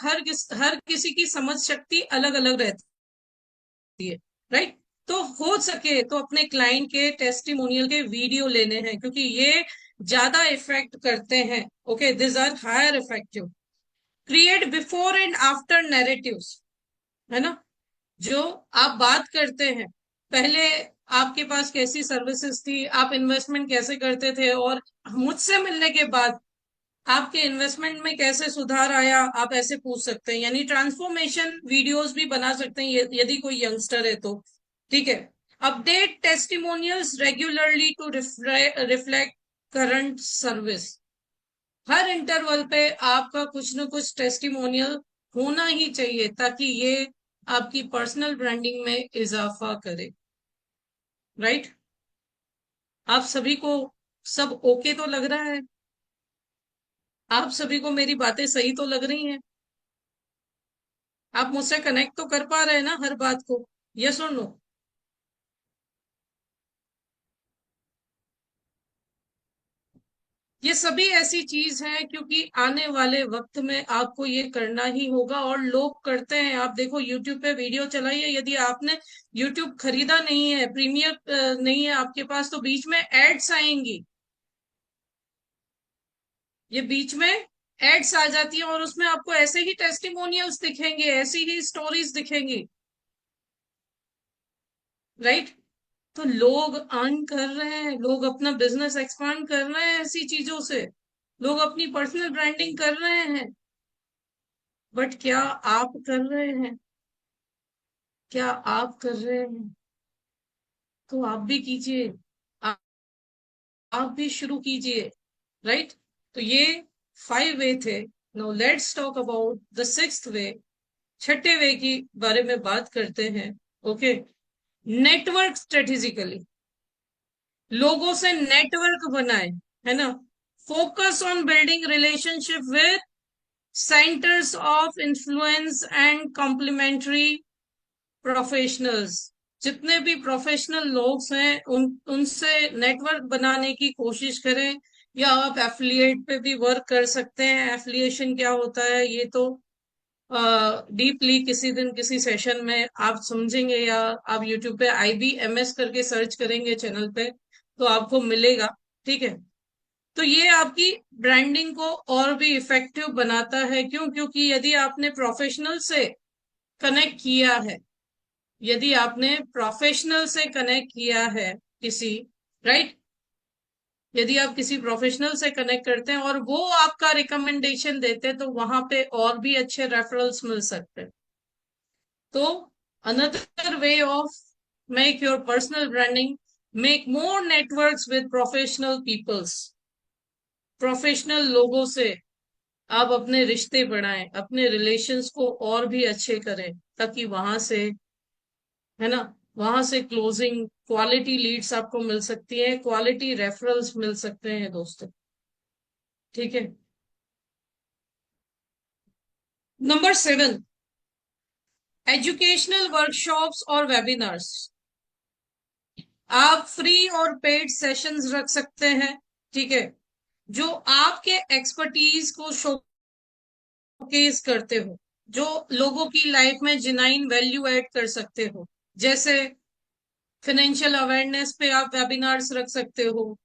[SPEAKER 1] हर किसी की समझ शक्ति अलग अलग रहती है, राइट। तो हो सके तो अपने क्लाइंट के टेस्टिमोनियल के वीडियो लेने हैं, क्योंकि ये ज्यादा इफेक्ट करते हैं। Okay, this are higher effective. Create before and after narratives, है ना, जो आप बात करते हैं, पहले आपके पास कैसी सर्विसेज थी, आप इन्वेस्टमेंट कैसे करते थे, और मुझसे मिलने के बाद आपके इन्वेस्टमेंट में कैसे सुधार आया, आप ऐसे पूछ सकते हैं। यानी ट्रांसफॉर्मेशन वीडियोस भी बना सकते हैं यदि कोई यंगस्टर है तो। ठीक है। Update testimonials regularly to reflect current service. हर इंटरवल पे आपका कुछ ना कुछ टेस्टिमोनियल होना ही चाहिए, ताकि ये आपकी पर्सनल ब्रांडिंग में इजाफा करे, राइट। आप सभी को सब ओके तो लग रहा है? आप सभी को मेरी बातें सही तो लग रही हैं? आप मुझसे कनेक्ट तो कर पा रहे हैं ना हर बात को? यस और नो? ये सभी ऐसी चीज है क्योंकि आने वाले वक्त में आपको ये करना ही होगा, और लोग करते हैं। आप देखो, यूट्यूब पे वीडियो चलाइए, यदि आपने यूट्यूब खरीदा नहीं है, प्रीमियर नहीं है आपके पास, तो बीच में एड्स आएंगी, ये बीच में एड्स आ जाती है, और उसमें आपको ऐसे ही टेस्टिमोनियल्स दिखेंगे, ऐसी ही स्टोरीज दिखेंगी, राइट। तो लोग अर्न कर रहे हैं, लोग अपना बिजनेस एक्सपांड कर रहे हैं ऐसी चीजों से, लोग अपनी पर्सनल ब्रांडिंग कर रहे हैं। बट क्या आप कर रहे हैं? क्या आप कर रहे हैं? तो आप भी कीजिए, आ- आप भी शुरू कीजिए, राइट। तो ये 5 वे थे। Now let's talk about the 6th वे। छठे वे की बारे में बात करते हैं। ओके, नेटवर्क स्ट्रेटेजिकली, लोगों से नेटवर्क बनाए, है ना। Focus on building relationship with centres of influence and complementary professionals. जितने भी प्रोफेशनल लोग हैं उनसे नेटवर्क बनाने की कोशिश करें, या आप एफिलिएट पे भी वर्क कर सकते हैं। एफिलिएशन क्या होता है ये तो डीपली किसी दिन किसी सेशन में आप समझेंगे, या आप यूट्यूब पे IBMS करके सर्च करेंगे चैनल पे, तो आपको मिलेगा। ठीक है। तो ये आपकी ब्रांडिंग को और भी इफेक्टिव बनाता है। क्यों? क्योंकि यदि आपने प्रोफेशनल से कनेक्ट किया है, यदि आपने प्रोफेशनल से कनेक्ट किया है किसी, राइट, यदि आप किसी प्रोफेशनल से कनेक्ट करते हैं और वो आपका रिकमेंडेशन देते हैं, तो वहां पे और भी अच्छे रेफरल्स मिल सकते हैं। तो another way of make your personal branding, make more networks with professional peoples। Professional लोगों से आप अपने रिश्ते बढ़ाएं, अपने रिलेशंस को और भी अच्छे करें, ताकि वहां से, है ना, वहां से क्लोजिंग क्वालिटी लीड्स आपको मिल सकती है, क्वालिटी रेफरल्स मिल सकते हैं दोस्तों। ठीक है। नंबर 7, एजुकेशनल वर्कशॉप्स और वेबिनार्स। आप फ्री और पेड सेशंस रख सकते हैं, ठीक है, जो आपके एक्सपर्टीज को शोकेस करते हो, जो लोगों की लाइफ में जेन्युइन वैल्यू ऐड कर सकते हो। जैसे फाइनेंशियल अवेयरनेस पे आप वेबिनार्स रख सकते हो,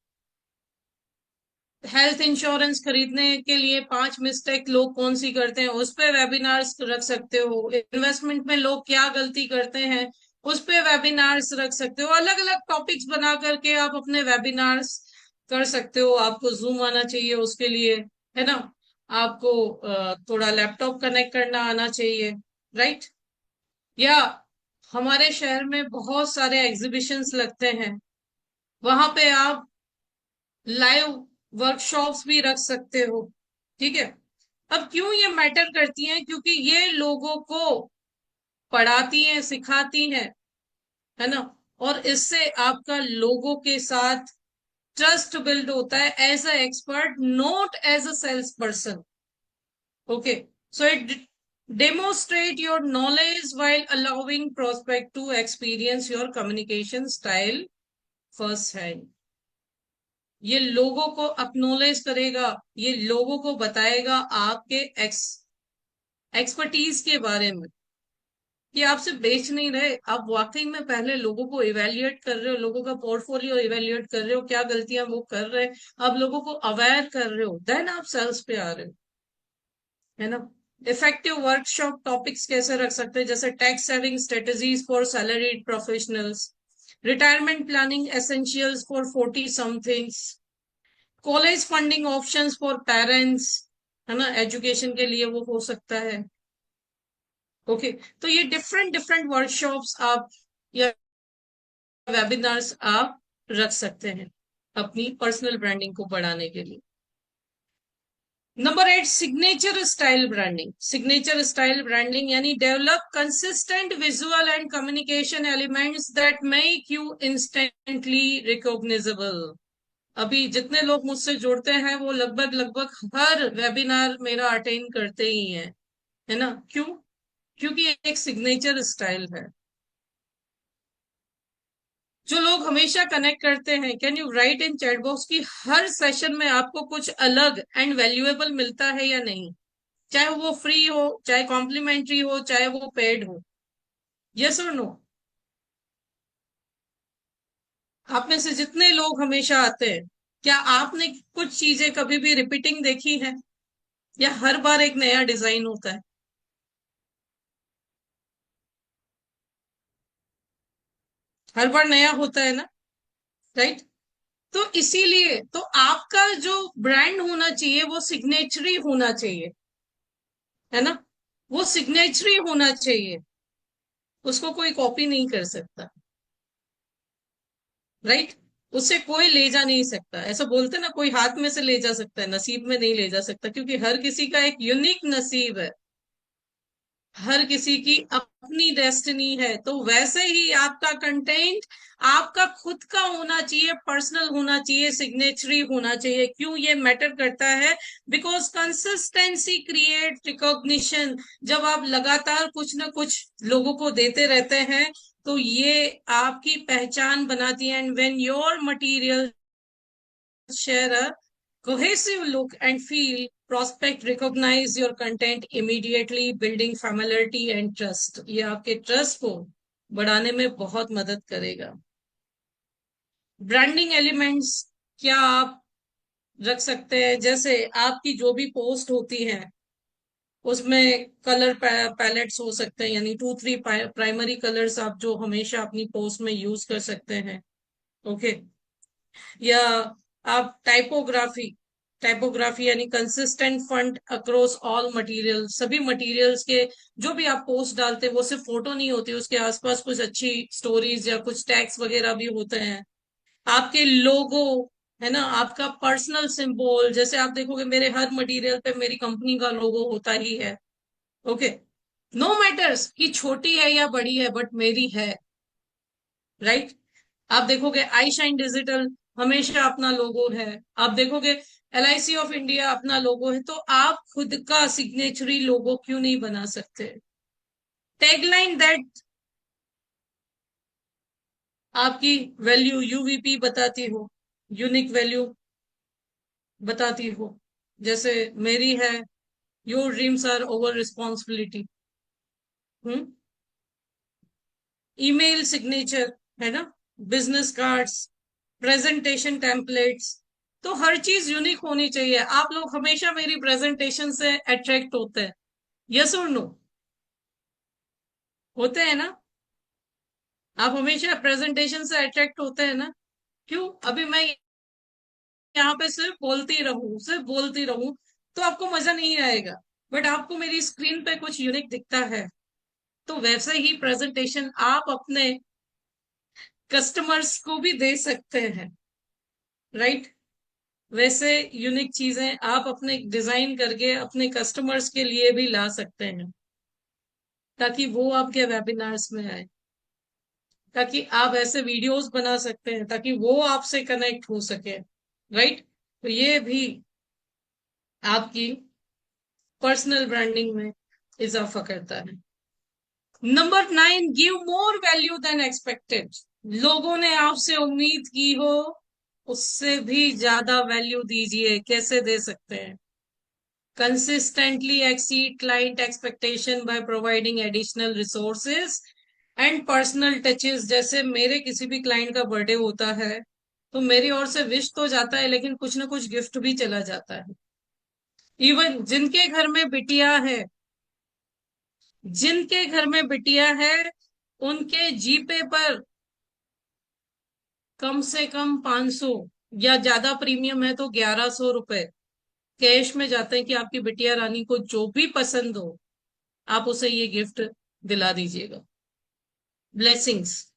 [SPEAKER 1] हेल्थ इंश्योरेंस खरीदने के लिए 5 मिस्टेक लोग कौन सी करते हैं उस पे वेबिनार्स रख सकते हो, इन्वेस्टमेंट में लोग क्या गलती करते हैं उस पे वेबिनार्स रख सकते हो। अलग अलग टॉपिक्स बना करके आप अपने वेबिनार्स कर सकते हो। आपको जूम आना चाहिए उसके लिए, है ना, आपको थोड़ा लैपटॉप कनेक्ट करना आना चाहिए, राइट। या हमारे शहर में बहुत सारे एग्जीबिशंस लगते हैं, वहां पे आप लाइव वर्कशॉप्स भी रख सकते हो, ठीक है। अब क्यों ये मैटर करती हैं? क्योंकि ये लोगों को पढ़ाती हैं, सिखाती हैं, है ना, और इससे आपका लोगों के साथ ट्रस्ट बिल्ड होता है as a expert, not as a sales person. Okay, so it demonstrate your knowledge while allowing prospect to experience your communication style first hand। ये लोगों को अक्नॉलेज करेगा, ये लोगों को बताएगा आपके एक्सपर्टीज के बारे में। ये आपसे बेच नहीं रहे, आप वाकई में पहले लोगों को इवेल्युएट कर रहे हो, लोगों का पोर्टफोलियो इवेल्युएट कर रहे हो, क्या गलतियां वो कर रहे हैं, आप लोगों को अवेयर कर रहे हो, देन आप सेल्स पे आ रहे हो, है ना। इफेक्टिव वर्कशॉप टॉपिक्स कैसे रख सकते हैं? जैसे tax saving strategies for salaried professionals, retirement planning essentials for 40 somethings, college funding options for parents, है ना, एजुकेशन के लिए वो हो सकता है। ओके, तो ये डिफरेंट डिफरेंट वर्कशॉप्स आप या वेबिनार्स आप रख सकते हैं अपनी पर्सनल ब्रांडिंग को बढ़ाने के लिए। Number 8, signature style branding. Signature style branding यानी develop consistent visual and communication elements that make you instantly recognisable. अभी जितने लोग मुझसे जुड़ते हैं वो लगभग लगभग हर वेबिनार मेरा अटेंड करते ही हैं, है ना। क्यों? क्योंकि एक सिग्नेचर स्टाइल है। जो लोग हमेशा कनेक्ट करते हैं, can you write in chat box की हर सेशन में आपको कुछ अलग एंड वैल्यूएबल मिलता है या नहीं? चाहे वो फ्री हो, चाहे कॉम्प्लीमेंट्री हो, चाहे वो पेड हो, यस और नो? आप में से जितने लोग हमेशा आते हैं, क्या आपने कुछ चीजें कभी भी रिपीटिंग देखी है, या हर बार एक नया डिजाइन होता है? हर बार नया होता है ना, राइट। तो इसीलिए तो आपका जो ब्रांड होना चाहिए वो सिग्नेचरी होना चाहिए, है ना, वो सिग्नेचरी होना चाहिए, उसको कोई कॉपी नहीं कर सकता, राइट। उससे कोई ले जा नहीं सकता। ऐसा बोलते ना, कोई हाथ में से ले जा सकता है, नसीब में नहीं ले जा सकता, क्योंकि हर किसी का एक यूनिक नसीब है, हर किसी की अपनी डेस्टिनी है। तो वैसे ही आपका कंटेंट आपका खुद का होना चाहिए, पर्सनल होना चाहिए, सिग्नेचरी होना चाहिए। क्यों ये मैटर करता है? Because consistency create recognition. जब आप लगातार कुछ ना कुछ लोगों को देते रहते हैं तो ये आपकी पहचान बनाती है। And when your material share a cohesive look and feel, prospect recognize your content immediately, building familiarity and trust। ये आपके ट्रस्ट को बढ़ाने में बहुत मदद करेगा। ब्रांडिंग एलिमेंट्स क्या आप रख सकते हैं? जैसे आपकी जो भी पोस्ट होती है उसमें कलर पैलेट्स हो सकते हैं, यानी 2-3 प्राइमरी कलर्स आप जो हमेशा अपनी पोस्ट में यूज कर सकते हैं। ओके, या आप टाइपोग्राफी, टाइपोग्राफी यानी consistent font across all material. सभी मटेरियल्स के जो भी आप पोस्ट डालते हैं वो सिर्फ फोटो नहीं होती, उसके आसपास कुछ अच्छी स्टोरीज या कुछ टैग्स वगैरह भी होते हैं। आपके लोगो, है ना, आपका पर्सनल सिंबल, जैसे आप देखोगे मेरे हर मटेरियल पे मेरी कंपनी का लोगो होता ही है। ओके, नो मैटर्स कि छोटी है या बड़ी है, बट मेरी है, राइट। आप देखोगे आई शाइन डिजिटल हमेशा अपना लोगो है। आप देखोगे LIC ऑफ इंडिया अपना लोगो है। तो आप खुद का सिग्नेचरी लोगो क्यों नहीं बना सकते? टैगलाइन दैट आपकी वैल्यू UVP बताती हो, यूनिक वैल्यू बताती हो। जैसे मेरी है, your dreams are over responsibility. Hmm. Email signature है ना, बिजनेस कार्ड्स, प्रेजेंटेशन टेम्पलेट्स। तो हर चीज यूनिक होनी चाहिए। आप लोग हमेशा मेरी प्रेजेंटेशन से अट्रैक्ट होते हैं, यस और नो? होते हैं ना? आप हमेशा प्रेजेंटेशन से अट्रैक्ट होते हैं ना? क्यों? अभी मैं यहाँ पे सिर्फ बोलती रहूं तो आपको मजा नहीं आएगा। बट आपको मेरी स्क्रीन पे कुछ यूनिक दिखता है, तो वैसे ही प्रेजेंटेशन आप अपने कस्टमर्स को भी दे सकते हैं, राइट? वैसे यूनिक चीजें आप अपने डिजाइन करके अपने कस्टमर्स के लिए भी ला सकते हैं, ताकि वो आपके वेबिनार्स में आए, ताकि आप ऐसे वीडियोस बना सकते हैं ताकि वो आपसे कनेक्ट हो सके, राइट? तो ये भी आपकी पर्सनल ब्रांडिंग में इजाफा करता है। Number 9, give more value then expected. लोगों ने आपसे उम्मीद की हो, उससे भी ज्यादा वैल्यू दीजिए। कैसे दे सकते हैं? consistently exceed client expectation by providing additional resources and personal touches। जैसे मेरे किसी भी क्लाइंट का बर्थडे होता है तो मेरी ओर से विश तो जाता है, लेकिन कुछ ना कुछ गिफ्ट भी चला जाता है। इवन जिनके घर में बिटिया है उनके जीपे पर कम से कम 500, या ज्यादा प्रीमियम है तो 1100 रुपए कैश में जाते हैं कि आपकी बिटिया रानी को जो भी पसंद हो आप उसे ये गिफ्ट दिला दीजिएगा। ब्लेसिंग्स।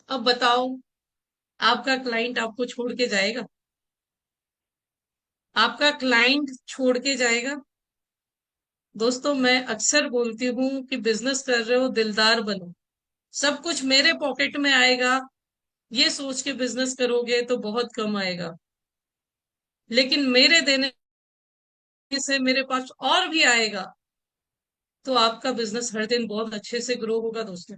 [SPEAKER 1] अब बताओ, आपका क्लाइंट आपको छोड़ के जाएगा? आपका क्लाइंट छोड़ के जाएगा? दोस्तों, मैं अक्सर बोलती हूँ कि बिजनेस कर रहे हो दिलदार बनो। सब कुछ मेरे पॉकेट में आएगा ये सोच के बिजनेस करोगे तो बहुत कम आएगा, लेकिन मेरे देने से मेरे पास और भी आएगा तो आपका बिजनेस हर दिन बहुत अच्छे से ग्रो होगा दोस्तों।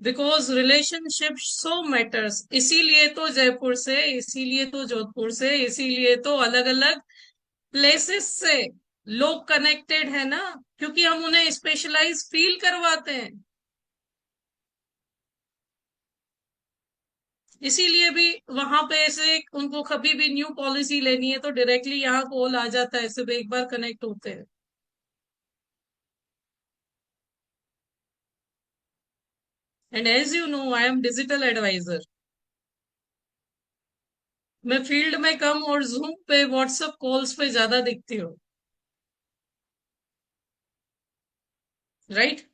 [SPEAKER 1] Because relationship so matters. इसीलिए तो जयपुर से, इसीलिए तो जोधपुर से, इसीलिए तो अलग अलग प्लेसेस से लोग कनेक्टेड है ना, क्योंकि हम उन्हें स्पेशलाइज फील करवाते हैं। इसीलिए भी वहां पे ऐसे उनको कभी भी न्यू पॉलिसी लेनी है तो डायरेक्टली यहाँ कॉल आ जाता है, सिर्फ एक बार कनेक्ट होते हैं। And as you know I am digital advisor. मैं फील्ड में कम और जूम पे व्हाट्सएप कॉल्स पे ज्यादा दिखती हूँ, राइट?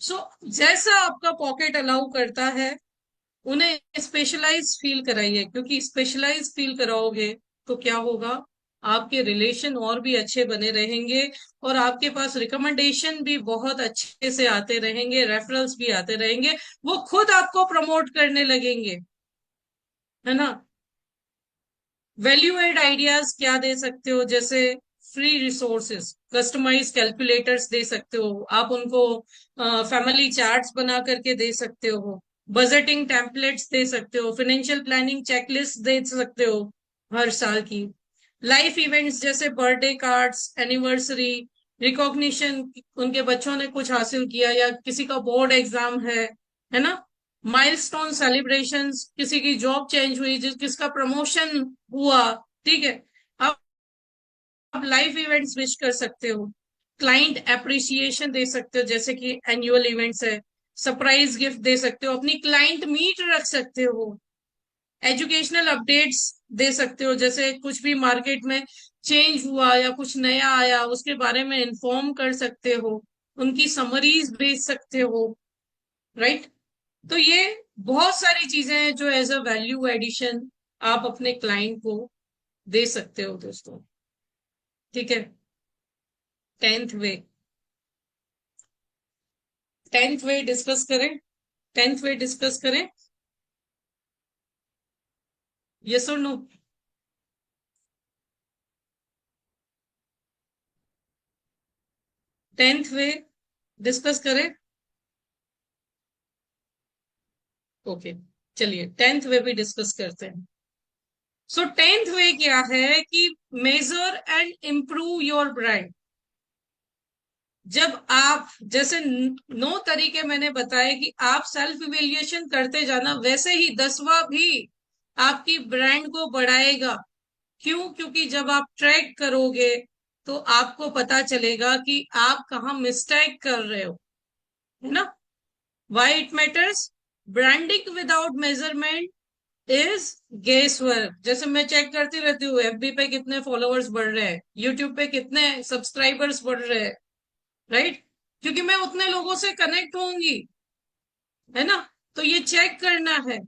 [SPEAKER 1] सो जैसा आपका पॉकेट अलाउ करता है उन्हें स्पेशलाइज फील कराइए, क्योंकि स्पेशलाइज फील कराओगे तो क्या होगा, आपके रिलेशन और भी अच्छे बने रहेंगे और आपके पास रिकमेंडेशन भी बहुत अच्छे से आते रहेंगे, रेफरल्स भी आते रहेंगे। वो खुद आपको प्रमोट करने लगेंगे, है ना? वैल्यू एड आइडियाज क्या दे सकते हो? जैसे फ्री रिसोर्सेस, कस्टमाइज कैलकुलेटर्स दे सकते हो आप उनको, फैमिली चार्ट्स बना करके दे सकते हो, बजटिंग टेम्पलेट्स दे सकते हो, फाइनेंशियल प्लानिंग चेकलिस्ट दे सकते हो हर साल की। लाइफ इवेंट्स जैसे बर्थडे कार्ड्स, एनिवर्सरी, रिकॉग्निशन, उनके बच्चों ने कुछ हासिल किया या किसी का बोर्ड एग्जाम है ना? माइलस्टोन सेलिब्रेशंस, किसी की जॉब चेंज हुई, किसका प्रमोशन हुआ, ठीक है? आप लाइव इवेंट्स विश कर सकते हो, क्लाइंट एप्रिसिएशन दे सकते हो जैसे कि एनुअल इवेंट्स है, सरप्राइज गिफ्ट दे सकते हो, अपनी क्लाइंट मीट रख सकते हो, एजुकेशनल अपडेट्स दे सकते हो, जैसे कुछ भी मार्केट में चेंज हुआ या कुछ नया आया उसके बारे में इन्फॉर्म कर सकते हो, उनकी समरीज भेज सकते हो, राइट? तो ये बहुत सारी चीजें हैं जो एज अ वैल्यू एडिशन आप अपने क्लाइंट को दे सकते हो दोस्तों, ठीक है? टेंथ वे, टेंथ वे डिस्कस करें। 10th वे डिस्कस करें? यस और नो? टेंथ वे डिस्कस करें? ओके, चलिए 10th वे भी डिस्कस करते हैं। सो 10th वे क्या है कि measure and improve your brand. जब आप जैसे 9 तरीके मैंने बताए कि आप सेल्फ इवेल्युएशन करते जाना, वैसे ही 10वां भी आपकी ब्रांड को बढ़ाएगा। क्यों? क्योंकि जब आप ट्रैक करोगे तो आपको पता चलेगा कि आप कहाँ मिस्टेक कर रहे हो, है ना? Why it matters? Branding without measurement is guess work. जैसे मैं चेक करती रहती हूँ एफबी पे कितने फॉलोअर्स बढ़ रहे हैं, यूट्यूब पे कितने सब्सक्राइबर्स बढ़ रहे हैं, राइट? क्योंकि मैं उतने लोगों से कनेक्ट होंगी, है ना? तो ये चेक करना है।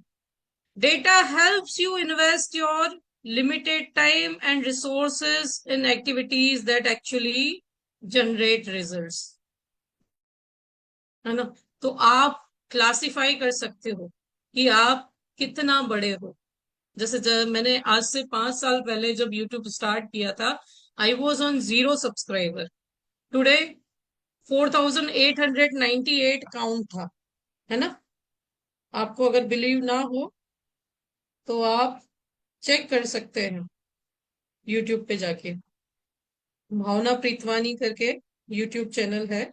[SPEAKER 1] Data helps you invest your limited time and resources in activities that actually generate results, है ना? तो आप क्लासिफाई कर सकते हो कि आप कितना बड़े हो। जैसे जब मैंने आज से 5 साल पहले जब यूट्यूब स्टार्ट किया था, I was on 0 subscriber. Today 4898 count था, है ना? आपको अगर बिलीव ना हो तो आप चेक कर सकते हैं यूट्यूब पे जाके। भावना प्रीतवानी करके यूट्यूब चैनल है,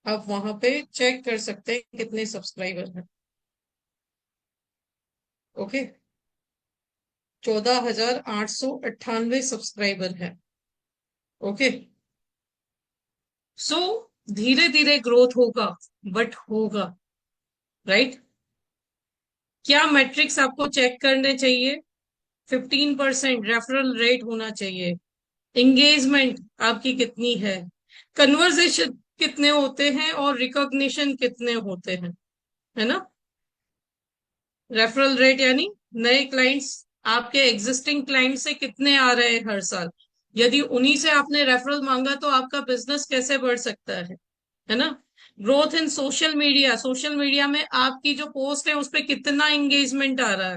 [SPEAKER 1] आप वहां पे चेक कर सकते हैं कितने सब्सक्राइबर हैं। ओके, 14,898 सब्सक्राइबर है। ओके, सो धीरे धीरे ग्रोथ होगा, बट होगा, राइट? क्या मैट्रिक्स आपको चेक करने चाहिए? 15% रेफरल रेट होना चाहिए। एंगेजमेंट आपकी कितनी है? कन्वर्सेशन कितने होते हैं और रिकॉग्निशन कितने होते हैं, है ना? रेफरल रेट यानी नए क्लाइंट्स आपके एग्जिस्टिंग क्लाइंट से कितने आ रहे हैं हर साल। यदि उन्हीं से आपने रेफरल मांगा तो आपका बिजनेस कैसे बढ़ सकता है ना? Growth in social media, social media में आपकी जो पोस्ट है उस पर कितना एंगेजमेंट आ रहा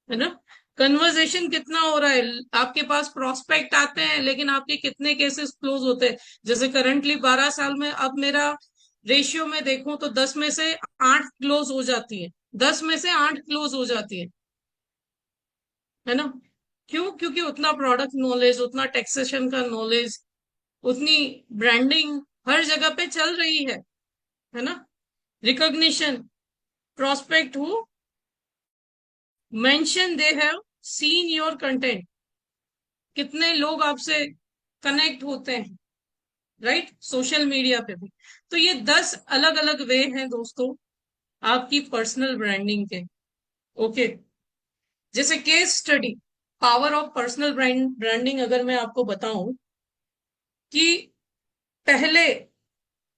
[SPEAKER 1] है ना? कन्वर्सेशन कितना हो रहा है? आपके पास प्रोस्पेक्ट आते हैं लेकिन आपके कितने केसेस क्लोज होते हैं? जैसे करंटली 12 साल में अब मेरा रेशियो में देखूं तो 10 में से 8 क्लोज हो जाती है। 10 में से 8 क्लोज हो जाती है ना? क्यों? क्योंकि उतना प्रोडक्ट नॉलेज, उतना टैक्सेशन का नॉलेज, उतनी ब्रांडिंग हर जगह पे चल रही है ना? Recognition, prospect who mention they have seen your content, कितने लोग आपसे कनेक्ट होते हैं, राइट? सोशल मीडिया पे भी। तो ये 10 अलग अलग वे हैं दोस्तों आपकी पर्सनल ब्रांडिंग के। ओके, जैसे case study, power of personal branding अगर मैं आपको बताऊं कि पहले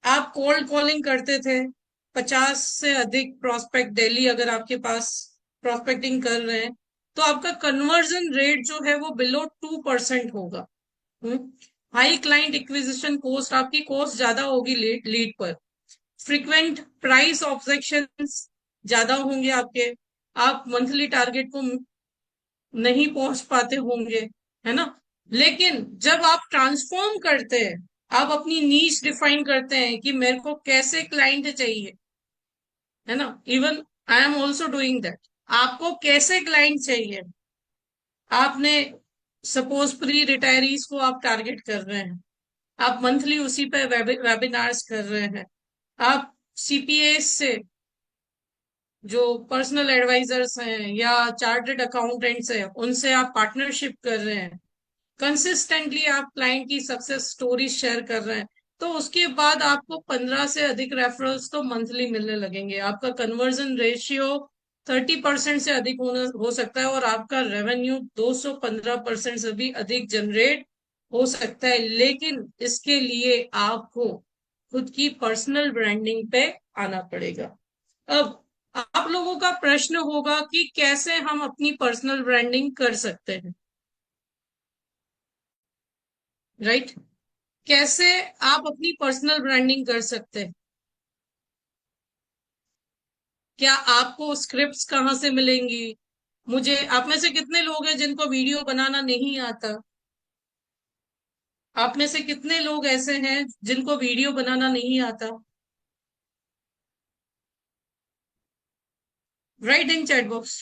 [SPEAKER 1] आप कोल्ड कॉलिंग करते थे, 50 से अधिक प्रोस्पेक्ट डेली अगर आपके पास प्रोस्पेक्टिंग कर रहे हैं तो आपका कन्वर्जन रेट जो है वो बिलो 2% होगा। हाई क्लाइंट एक्विजिशन कॉस्ट, आपकी कॉस्ट ज्यादा होगी लीड पर। फ्रीक्वेंट प्राइस ऑब्जेक्शन ज्यादा होंगे आपके। आप मंथली टारगेट को नहीं पहुंच पाते होंगे, है ना? लेकिन जब आप ट्रांसफॉर्म करते हैं, आप अपनी नीश डिफाइन करते हैं कि मेरे को कैसे क्लाइंट चाहिए, है ना? Even I am also doing that. आपको कैसे क्लाइंट चाहिए? आपने सपोज प्री रिटायरीज को आप टारगेट कर रहे हैं, आप मंथली उसी पे वेबिनार्स कर रहे हैं। आप सीपीए से जो पर्सनल एडवाइजर्स हैं या चार्टर्ड अकाउंटेंट्स हैं उनसे आप पार्टनरशिप कर रहे हैं। कंसिस्टेंटली आप क्लाइंट की सक्सेस स्टोरी शेयर कर रहे हैं। तो उसके बाद आपको 15 से अधिक रेफरल्स तो मंथली मिलने लगेंगे। आपका कन्वर्जन रेशियो 30% से अधिक होना हो सकता है और आपका रेवेन्यू 215% से भी अधिक जनरेट हो सकता है। लेकिन इसके लिए आपको खुद की पर्सनल ब्रांडिंग पे आना पड़ेगा। अब आप लोगों का प्रश्न होगा कि कैसे हम अपनी पर्सनल ब्रांडिंग कर सकते हैं, राइट? कैसे आप अपनी पर्सनल ब्रांडिंग कर सकते हैं? क्या आपको स्क्रिप्ट्स कहाँ से मिलेंगी? मुझे, आप में से कितने लोग हैं जिनको वीडियो बनाना नहीं आता? आप में से कितने लोग ऐसे हैं जिनको वीडियो बनाना नहीं आता? Right in chat box.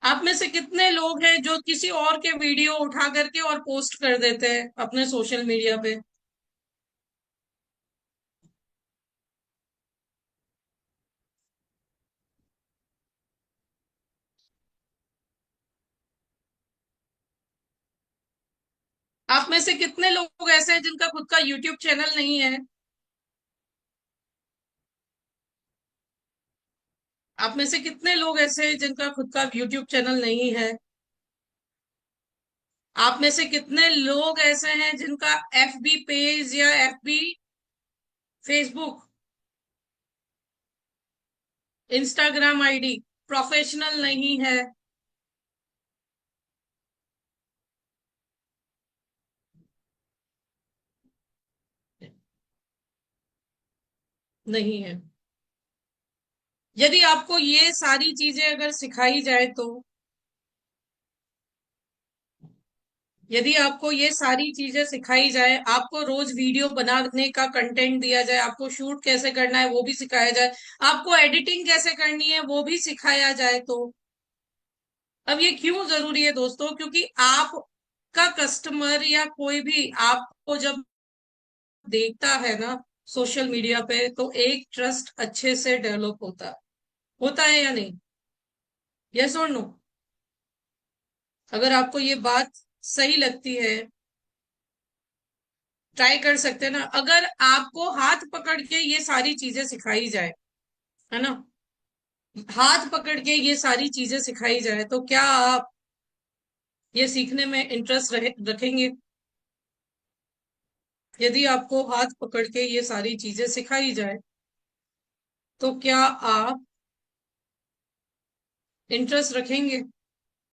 [SPEAKER 1] आप में से कितने लोग हैं जो किसी और के वीडियो उठा करके और पोस्ट कर देते हैं अपने सोशल मीडिया पे? आप में से कितने लोग ऐसे हैं जिनका खुद का यूट्यूब चैनल नहीं है? आप में से कितने लोग ऐसे हैं जिनका खुद का यूट्यूब चैनल नहीं है? आप में से कितने लोग ऐसे हैं जिनका एफबी पेज या FB, Facebook, Instagram ID professional नहीं है? नहीं है। यदि आपको ये सारी चीजें अगर सिखाई जाए तो, यदि आपको ये सारी चीजें सिखाई जाए, आपको रोज वीडियो बनाने का कंटेंट दिया जाए, आपको शूट कैसे करना है वो भी सिखाया जाए, आपको एडिटिंग कैसे करनी है वो भी सिखाया जाए, तो अब ये क्यों जरूरी है दोस्तों? क्योंकि आपका कस्टमर या कोई भी आपको जब देखता है ना सोशल मीडिया पे, तो एक ट्रस्ट अच्छे से डेवलप होता है या नहीं? यस और नो? अगर आपको ये बात सही लगती है, ट्राई कर सकते हैं ना। अगर आपको हाथ पकड़ के ये सारी चीजें सिखाई जाए, है ना, हाथ पकड़ के ये सारी चीजें सिखाई जाए, तो क्या आप ये सीखने में इंटरेस्ट रखेंगे? यदि आपको हाथ पकड़ के ये सारी चीजें सिखाई जाए, तो क्या आप इंटरेस्ट रखेंगे?